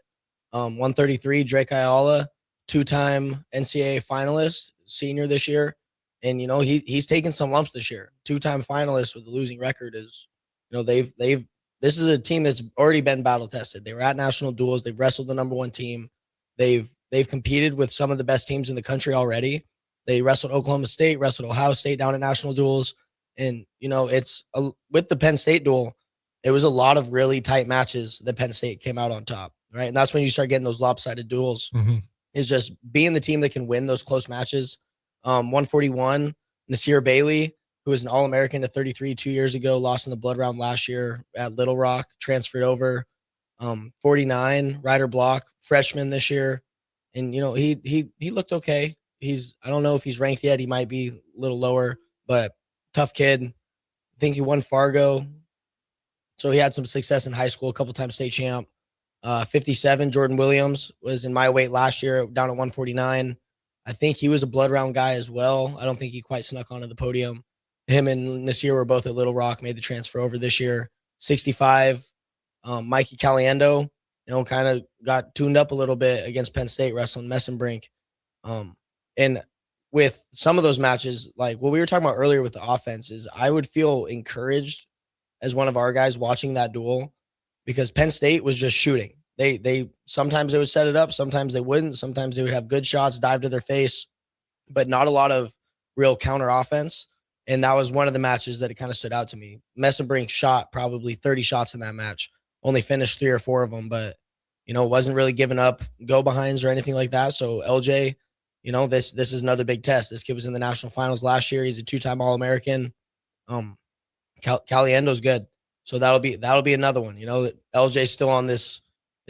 Speaker 11: 133, Drake Ayala, 2-time NCAA finalist, senior this year. And, he's taken some lumps this year. 2-time finalist with a losing record is, this is a team that's already been battle tested. They were at national duels. They've wrestled the number one team. They've competed with some of the best teams in the country already. They wrestled Oklahoma State, wrestled Ohio State down at national duels. And, with the Penn State duel, it was a lot of really tight matches that Penn State came out on top, right? And that's when you start getting those lopsided duels, is just being the team that can win those close matches. 141, Nasir Bailey, who was an All-American at 33 2 years ago, lost in the blood round last year at Little Rock, transferred over. 49, Ryder Block, freshman this year. And, he looked okay. I don't know if he's ranked yet. He might be a little lower, but tough kid. I think he won Fargo. So he had some success in high school, a couple times state champ. 57, Jordan Williams was in my weight last year, down at 149. I think he was a blood round guy as well. I don't think he quite snuck onto the podium. Him and Nasir were both at Little Rock, made the transfer over this year. 65, Mikey Caliendo, kind of got tuned up a little bit against Penn State wrestling Messenbrink. And with some of those matches, like what we were talking about earlier with the offenses, I would feel encouraged as one of our guys watching that duel because Penn State was just shooting. They sometimes they would set it up, sometimes they wouldn't, sometimes they would have good shots dive to their face, but not a lot of real counter offense. And that was one of the matches that it kind of stood out to me. Messenbrink shot probably 30 shots in that match, only finished 3 or 4 of them, but wasn't really giving up go behinds or anything like that. So LJ, this is another big test. This kid was in the national finals last year. He's a 2-time All-American. Caliendo's good. So that'll be another one. LJ's still on this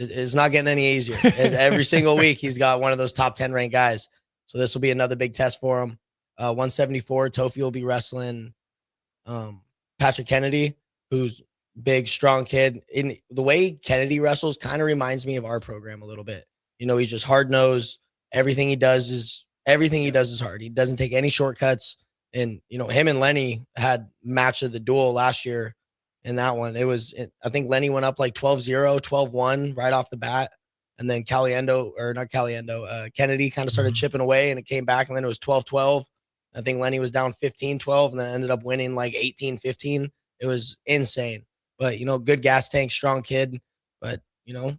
Speaker 11: It's not getting any easier. Every single week, he's got one of those top 10 ranked guys. So this will be another big test for him. 174, Tofi will be wrestling Patrick Kennedy, who's big, strong kid. In the way Kennedy wrestles kind of reminds me of our program a little bit. You know, he's just hard nosed. Everything he does is hard. He doesn't take any shortcuts. And, you know, him and Lenny had match of the duel last year in that one. I think Lenny went up like 12-0, 12-1 right off the bat. And then Kennedy kind of started chipping away and it came back. And then it was 12-12. I think Lenny was down 15-12 and then ended up winning like 18-15. It was insane. But, you know, good gas tank, strong kid. But, you know,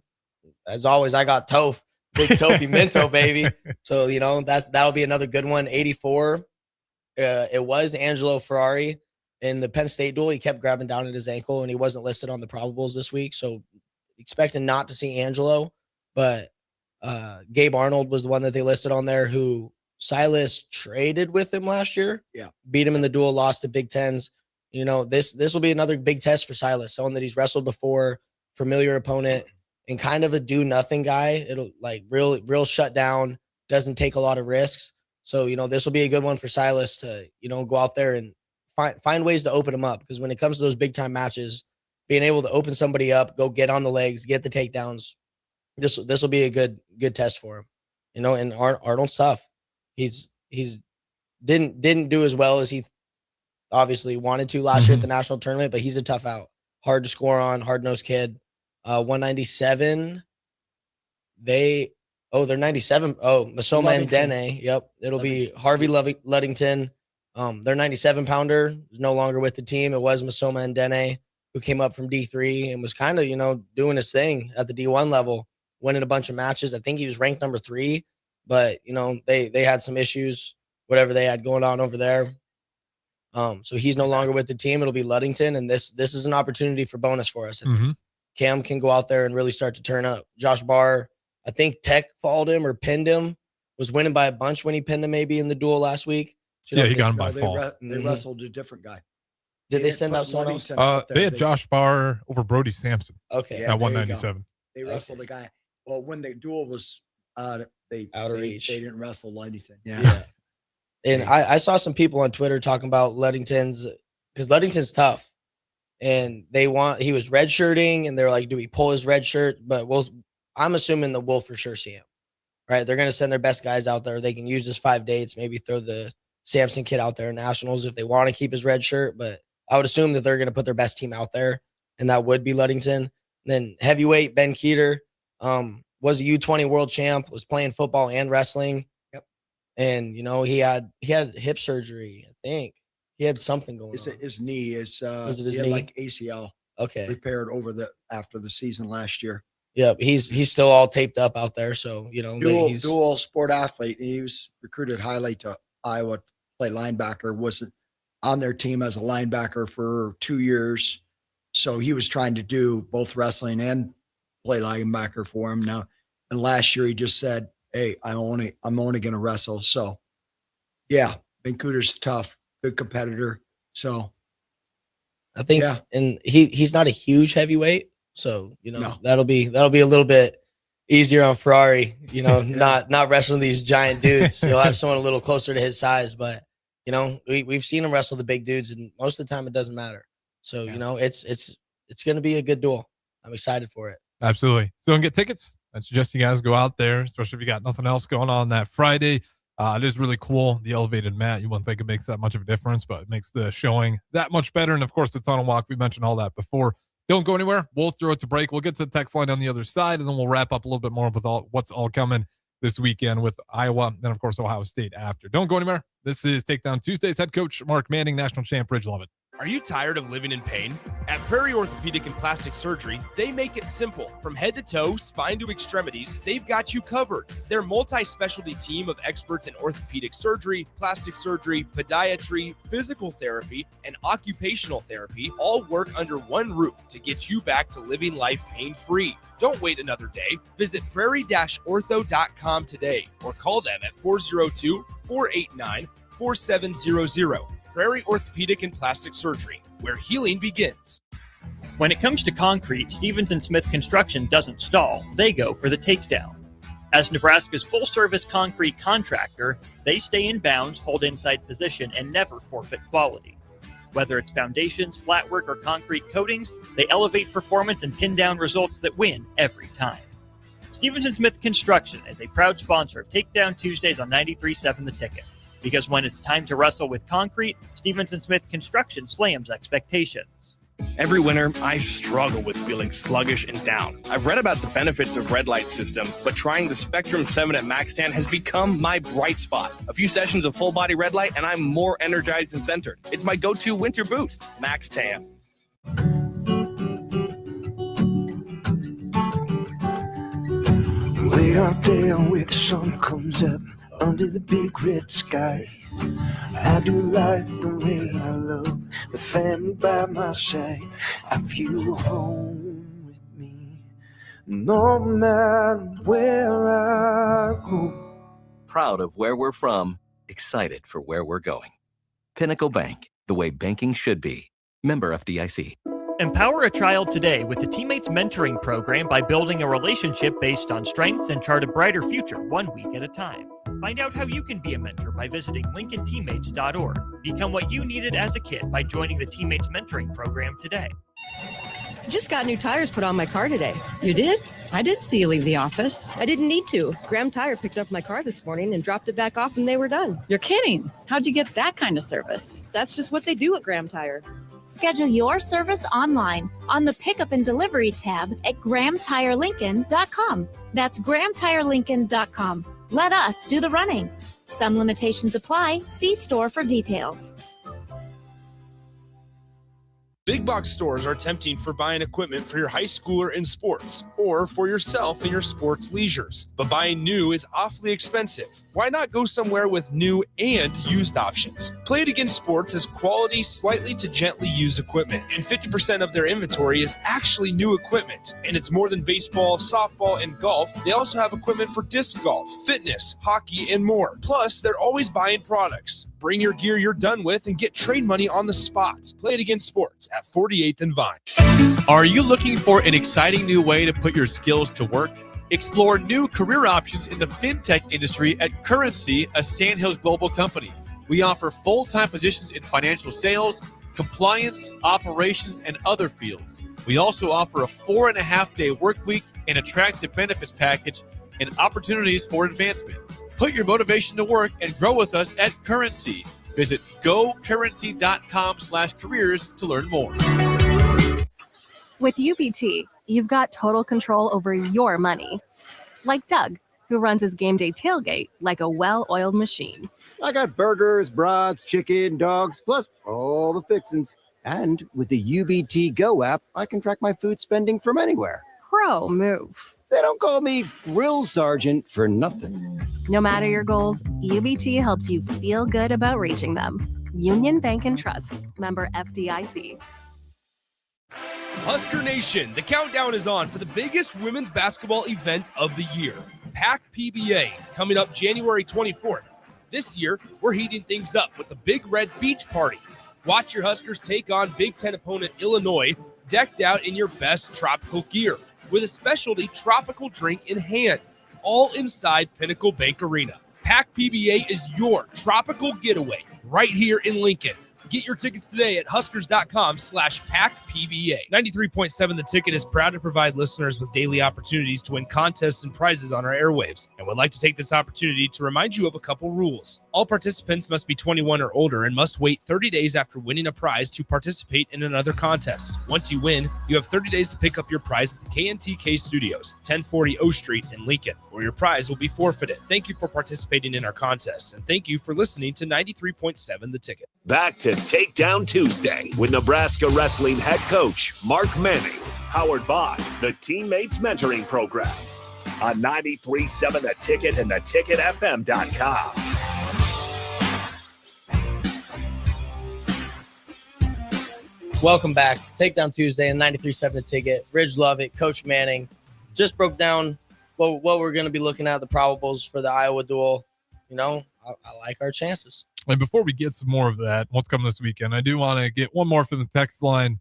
Speaker 11: as always, I got Toph. Big Tofi Minto, baby. So, you know, that'll be another good one. 84. It was Angelo Ferrari in the Penn State duel. He kept grabbing down at his ankle and he wasn't listed on the probables this week. So expecting not to see Angelo, but Gabe Arnold was the one that they listed on there who Silas traded with him last year.
Speaker 10: Yeah.
Speaker 11: Beat him in the duel, lost to Big Tens. You know, this will be another big test for Silas, someone that he's wrestled before, familiar opponent, and kind of a do-nothing guy. It'll like real shut down, doesn't take a lot of risks. So, you know, this will be a good one for Silas to, you know, go out there and find ways to open him up. Because when it comes to those big-time matches, being able to open somebody up, go get on the legs, get the takedowns, this will be a good test for him. You know, and Arnold's tough. He's didn't do as well as he obviously wanted to last year at the national tournament, but he's a tough out. Hard to score on, hard-nosed kid. 197. They're 97. Oh, Masoma and Dene. Yep. It'll be Harvey Luddington. Their 97 pounder is no longer with the team. It was Masoma and Dene who came up from D3 and was kind of, you know, doing his thing at the D1 level, winning a bunch of matches. I think he was ranked number 3, but you know, they had some issues, whatever they had going on over there. So he's no longer with the team. It'll be Luddington, and this is an opportunity for bonus for us. Cam can go out there and really start to turn up. Josh Barr, I think Tech fouled him or pinned him, was winning by a bunch when he pinned him maybe in the duel last week.
Speaker 4: So, yeah, he got him by fall.
Speaker 10: They wrestled a different guy.
Speaker 11: Did they send out someone else?
Speaker 4: They had Josh Barr over Brody Sampson.
Speaker 11: Okay.
Speaker 10: Yeah,
Speaker 4: at 197.
Speaker 10: They wrestled a guy. Well, when the duel was out of reach, they didn't wrestle Luddington.
Speaker 11: Yeah. And I saw some people on Twitter talking about Luddington's, because Luddington's tough. And he was redshirting, and they're like, do we pull his red shirt? But I'm assuming that we'll for sure see him, right? They're going to send their best guys out there. They can use his 5 dates, maybe throw the Samson kid out there in nationals if they want to keep his red shirt. But I would assume that they're going to put their best team out there, and that would be Luddington. And then heavyweight, Ben Keeter was a U20 world champ, was playing football and wrestling.
Speaker 10: Yep.
Speaker 11: And, you know, he had hip surgery, I think. He had something going on.
Speaker 10: His knee is
Speaker 11: Was it his
Speaker 10: he had
Speaker 11: knee?
Speaker 10: like ACL repaired after the season last year.
Speaker 11: Yep, he's still all taped up out there. So, you know,
Speaker 10: Dual sport athlete. He was recruited highly to Iowa to play linebacker. Wasn't on their team as a linebacker for 2 years. So he was trying to do both wrestling and play linebacker for him now. And last year he just said, hey, I'm only going to wrestle. So yeah, Ben Cooter's tough. Good competitor. So
Speaker 11: I think, and he's not a huge heavyweight, so you know that'll be a little bit easier on Ferrari. You know, not wrestling these giant dudes. He'll have someone a little closer to his size, but you know we've seen him wrestle the big dudes, and most of the time it doesn't matter. So you know it's going to be a good duel. I'm excited for it.
Speaker 4: Absolutely. So and get tickets. I suggest you guys go out there, especially if you got nothing else going on that Friday. It is really cool. The elevated mat, you wouldn't think it makes that much of a difference, but it makes the showing that much better. And of course, the tunnel walk, we mentioned all that before. Don't go anywhere. We'll throw it to break. We'll get to the text line on the other side, and then we'll wrap up a little bit more with what's all coming this weekend with Iowa, and of course, Ohio State after. Don't go anywhere. This is Takedown Tuesdays. Head coach Mark Manning, national champ Ridge Lovett.
Speaker 2: Are you tired of living in pain? At Prairie Orthopedic and Plastic Surgery, they make it simple. From head to toe, spine to extremities, they've got you covered. Their multi-specialty team of experts in orthopedic surgery, plastic surgery, podiatry, physical therapy, and occupational therapy all work under one roof to get you back to living life pain-free. Don't wait another day. Visit prairie-ortho.com today or call them at 402-489-4700. Prairie Orthopedic and Plastic Surgery, where healing begins.
Speaker 9: When it comes to concrete, Stevens & Smith Construction doesn't stall. They go for the takedown. As Nebraska's full-service concrete contractor, they stay in bounds, hold inside position, and never forfeit quality. Whether it's foundations, flatwork, or concrete coatings, they elevate performance and pin down results that win every time. Stevens & Smith Construction is a proud sponsor of Takedown Tuesdays on 93.7 The Ticket. Because when it's time to wrestle with concrete, Stevens & Smith Construction slams expectations.
Speaker 5: Every winter, I struggle with feeling sluggish and down. I've read about the benefits of red light systems, but trying the Spectrum 7 at MaxTan has become my bright spot. A few sessions of full body red light, and I'm more energized and centered. It's my go-to winter boost, MaxTan.
Speaker 22: Way out there where the sun comes up under the big red sky. I do life the way I love, with family by my side. I feel home with me, no matter where I go.
Speaker 23: Proud of where we're from, excited for where we're going. Pinnacle Bank, the way banking should be. Member FDIC.
Speaker 9: Empower a child today with the Teammates Mentoring Program by building a relationship based on strengths and chart a brighter future 1 week at a time. Find out how you can be a mentor by visiting LincolnTeammates.org. Become what you needed as a kid by joining the Teammates Mentoring Program today.
Speaker 16: Just got new tires put on my car today. You did? I didn't see you leave the office. I didn't need to. Graham Tire picked up my car this morning and dropped it back off and they were done. You're kidding. How'd you get that kind of service? That's just what they do at Graham Tire.
Speaker 17: Schedule your service online on the Pickup and Delivery tab at GrahamTireLincoln.com. That's GrahamTireLincoln.com. Let us do the running. Some limitations apply. See store for details.
Speaker 2: Big box stores are tempting for buying equipment for your high schooler in sports or for yourself in your sports leisures. But buying new is awfully expensive. Why not go somewhere with new and used options? Play It Again Sports has quality, slightly to gently used equipment, and 50% of their inventory is actually new equipment. And it's more than baseball, softball, and golf. They also have equipment for disc golf, fitness, hockey, and more. Plus, they're always buying products. Bring your gear you're done with and get trade money on the spot. Play It Again Sports at 48th and Vine.
Speaker 6: Are you looking for an exciting new way to put your skills to work? Explore new career options in the fintech industry at Currency, a Sandhills global company. We offer full-time positions in financial sales, compliance, operations, and other fields. We also offer a 4.5-day work week, an attractive benefits package, and opportunities for advancement. Put your motivation to work and grow with us at Currency. Visit gocurrency.com/careers to learn more.
Speaker 13: With UBT, you've got total control over your money. Like Doug, who runs his game day tailgate like a well-oiled machine.
Speaker 14: I got burgers, brats, chicken, dogs, plus all the fixins. And with the UBT Go app, I can track my food spending from anywhere.
Speaker 13: Pro move.
Speaker 14: They don't call me Grill Sergeant for nothing.
Speaker 13: No matter your goals, UBT helps you feel good about reaching them. Union Bank and Trust. Member FDIC.
Speaker 2: Husker Nation, the countdown is on for the biggest women's basketball event of the year, PAC PBA, coming up January 24th. This year, we're heating things up with the Big Red Beach Party. Watch your Huskers take on Big Ten opponent Illinois, decked out in your best tropical gear, with a specialty tropical drink in hand, all inside Pinnacle Bank Arena. PAC PBA is your tropical getaway right here in Lincoln. Get your tickets today at huskers.com/PACPBA. 93.7 The Ticket is proud to provide listeners with daily opportunities to win contests and prizes on our airwaves, and would like to take this opportunity to remind you of a couple rules. All participants must be 21 or older and must wait 30 days after winning a prize to participate in another contest. Once you win, you have 30 days to pick up your prize at the KNTK Studios, 1040 O Street in Lincoln, or your prize will be forfeited. Thank you for participating in our contests, and thank you for listening to 93.7 The Ticket.
Speaker 3: Back to Takedown Tuesday with Nebraska Wrestling head coach Mark Manning, powered by the Teammates Mentoring Program on 93.7 The Ticket and theticketfm.com.
Speaker 11: Welcome back. Takedown Tuesday on 93.7 The Ticket. Ridge Lovett, Coach Manning just broke down what we're going to be looking at, the probables for the Iowa duel. You know, I like our chances.
Speaker 4: And before we get some more of that, what's coming this weekend, I do want to get one more from the text line.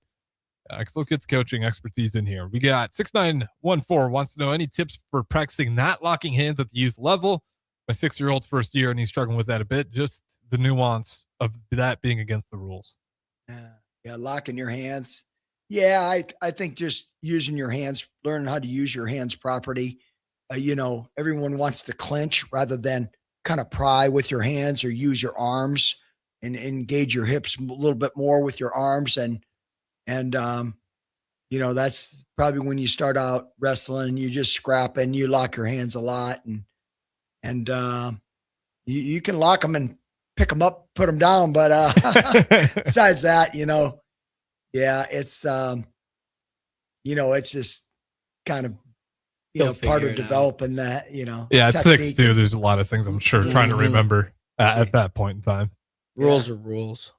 Speaker 4: Let's get the coaching expertise in here. We got 6914 wants to know any tips for practicing not locking hands at the youth level. My 6-year-old's first year, and he's struggling with that a bit. Just the nuance of that being against the rules.
Speaker 10: Yeah, locking your hands. Yeah, I think just using your hands, learning how to use your hands properly. Everyone wants to clinch rather than kind of pry with your hands or use your arms and engage your hips a little bit more with your arms. And that's probably when you start out wrestling, you just scrap and you lock your hands a lot. And you can lock them and pick them up, put them down. But besides that, it's, it's just kind of, part of developing that,
Speaker 4: Yeah, at 6 too. There's a lot of things I'm sure trying to remember at that point in time.
Speaker 11: Rules are rules.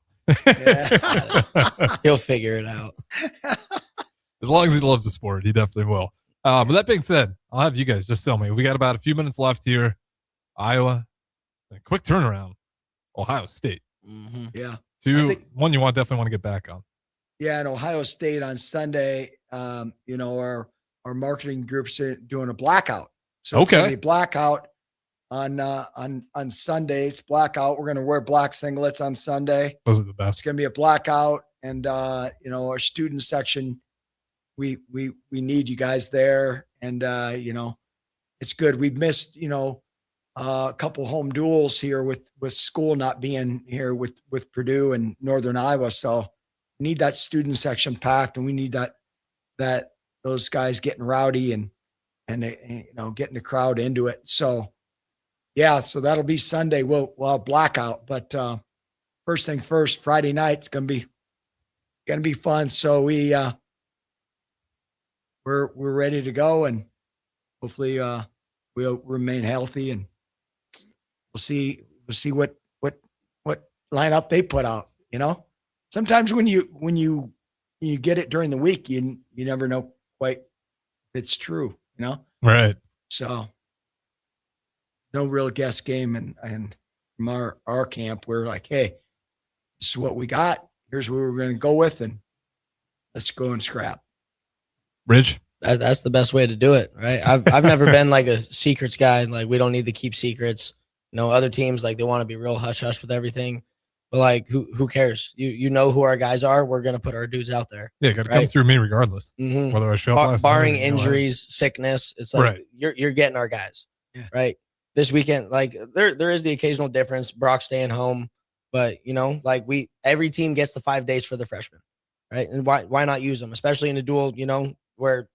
Speaker 11: He'll figure it out.
Speaker 4: As long as he loves the sport, he definitely will. But that being said, I'll have you guys just tell me. We got about a few minutes left here. Iowa, a quick turnaround. Ohio State.
Speaker 11: Mm-hmm.
Speaker 10: Yeah.
Speaker 4: One you definitely want to get back on.
Speaker 10: Yeah, and Ohio State on Sunday, our marketing group's doing a blackout. So it's gonna be blackout on Sunday. It's blackout. We're gonna wear black singlets on Sunday.
Speaker 4: Those are the best.
Speaker 10: It's gonna be a blackout, and our student section, we need you guys there, and it's good. We've missed a couple home duels here with school not being here with Purdue and Northern Iowa, so we need that student section packed, and we need that those guys getting rowdy and getting the crowd into it. So yeah, so that'll be Sunday. We'll have blackout, but first things first, Friday night, it's gonna be fun. So we're ready to go, and hopefully we'll remain healthy, and we'll see what lineup they put out. Sometimes when you get it during the week, you never know quite if it's true,
Speaker 4: Right.
Speaker 10: So no real guess game, and from our camp, we're like, hey, this is what we got. Here's what we're going to go with, and let's go and scrap.
Speaker 4: Ridge.
Speaker 11: That's the best way to do it, right? I've never been like a secrets guy. Like, we don't need to keep secrets. Other teams, like, they want to be real hush hush with everything. But like, who cares? You know who our guys are. We're gonna put our dudes out there.
Speaker 4: Yeah, got to come through me regardless.
Speaker 11: Mm-hmm.
Speaker 4: Whether I show up
Speaker 11: barring injuries, sickness, it's like
Speaker 4: Right.
Speaker 11: you're getting our guys.
Speaker 10: Yeah.
Speaker 11: Right. This weekend, like there is the occasional difference. Brock staying home, but every team gets the 5 days for the freshmen, right? And why not use them, especially in a duel, where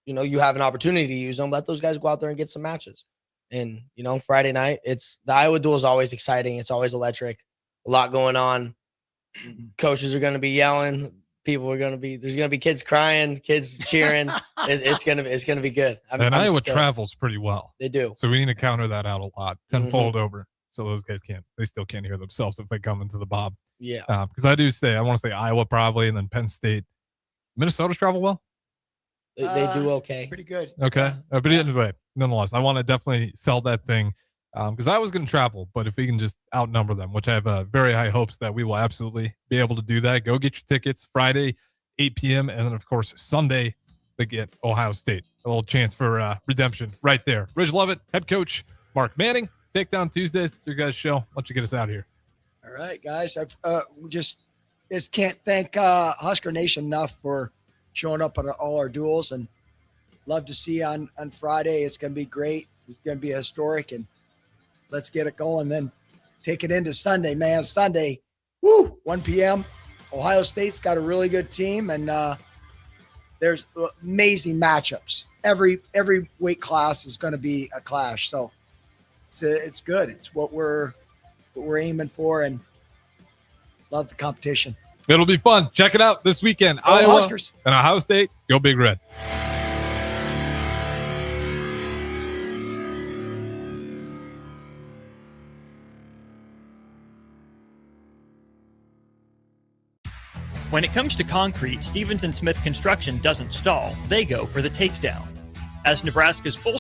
Speaker 11: you have an opportunity to use them. Let those guys go out there and get some matches. And Friday night, the Iowa duel is always exciting. It's always electric. A lot going on. Coaches are going to be yelling. There's going to be kids crying, kids cheering. It's going to be good.
Speaker 4: And Iowa travels pretty well.
Speaker 11: They do.
Speaker 4: So we need to counter that out a lot, tenfold over. So those guys still can't hear themselves if they come into the Bob.
Speaker 11: Yeah.
Speaker 4: Because I want to say Iowa probably, and then Penn State. Minnesota's travel well?
Speaker 11: They do okay.
Speaker 10: Pretty good.
Speaker 4: Okay. But anyway, nonetheless, I want to definitely sell that thing. Because I was going to travel, but if we can just outnumber them, which I have very high hopes that we will absolutely be able to do that. Go get your tickets Friday, 8 p.m. And then, of course, Sunday, they get Ohio State. A little chance for redemption right there. Ridge Lovett, head coach, Mark Manning, Takedown Tuesdays. Your guys' show. Why don't you get us out of here?
Speaker 10: All right, guys. I've just can't thank Husker Nation enough for showing up at all our duels, and love to see you on Friday. It's going to be great. It's going to be historic, and let's get it going, then take it into Sunday, man. Sunday, 1 p.m. Ohio State's got a really good team, and there's amazing matchups. Every weight class is going to be a clash, so it's good. It's what we're aiming for, and love the competition.
Speaker 4: It'll be fun. Check it out this weekend.
Speaker 10: Go
Speaker 4: Iowa
Speaker 10: Huskers.
Speaker 4: And Ohio State. Go Big Red.
Speaker 9: When it comes to concrete, Stevens & Smith Construction doesn't stall. They go for the takedown. As Nebraska's full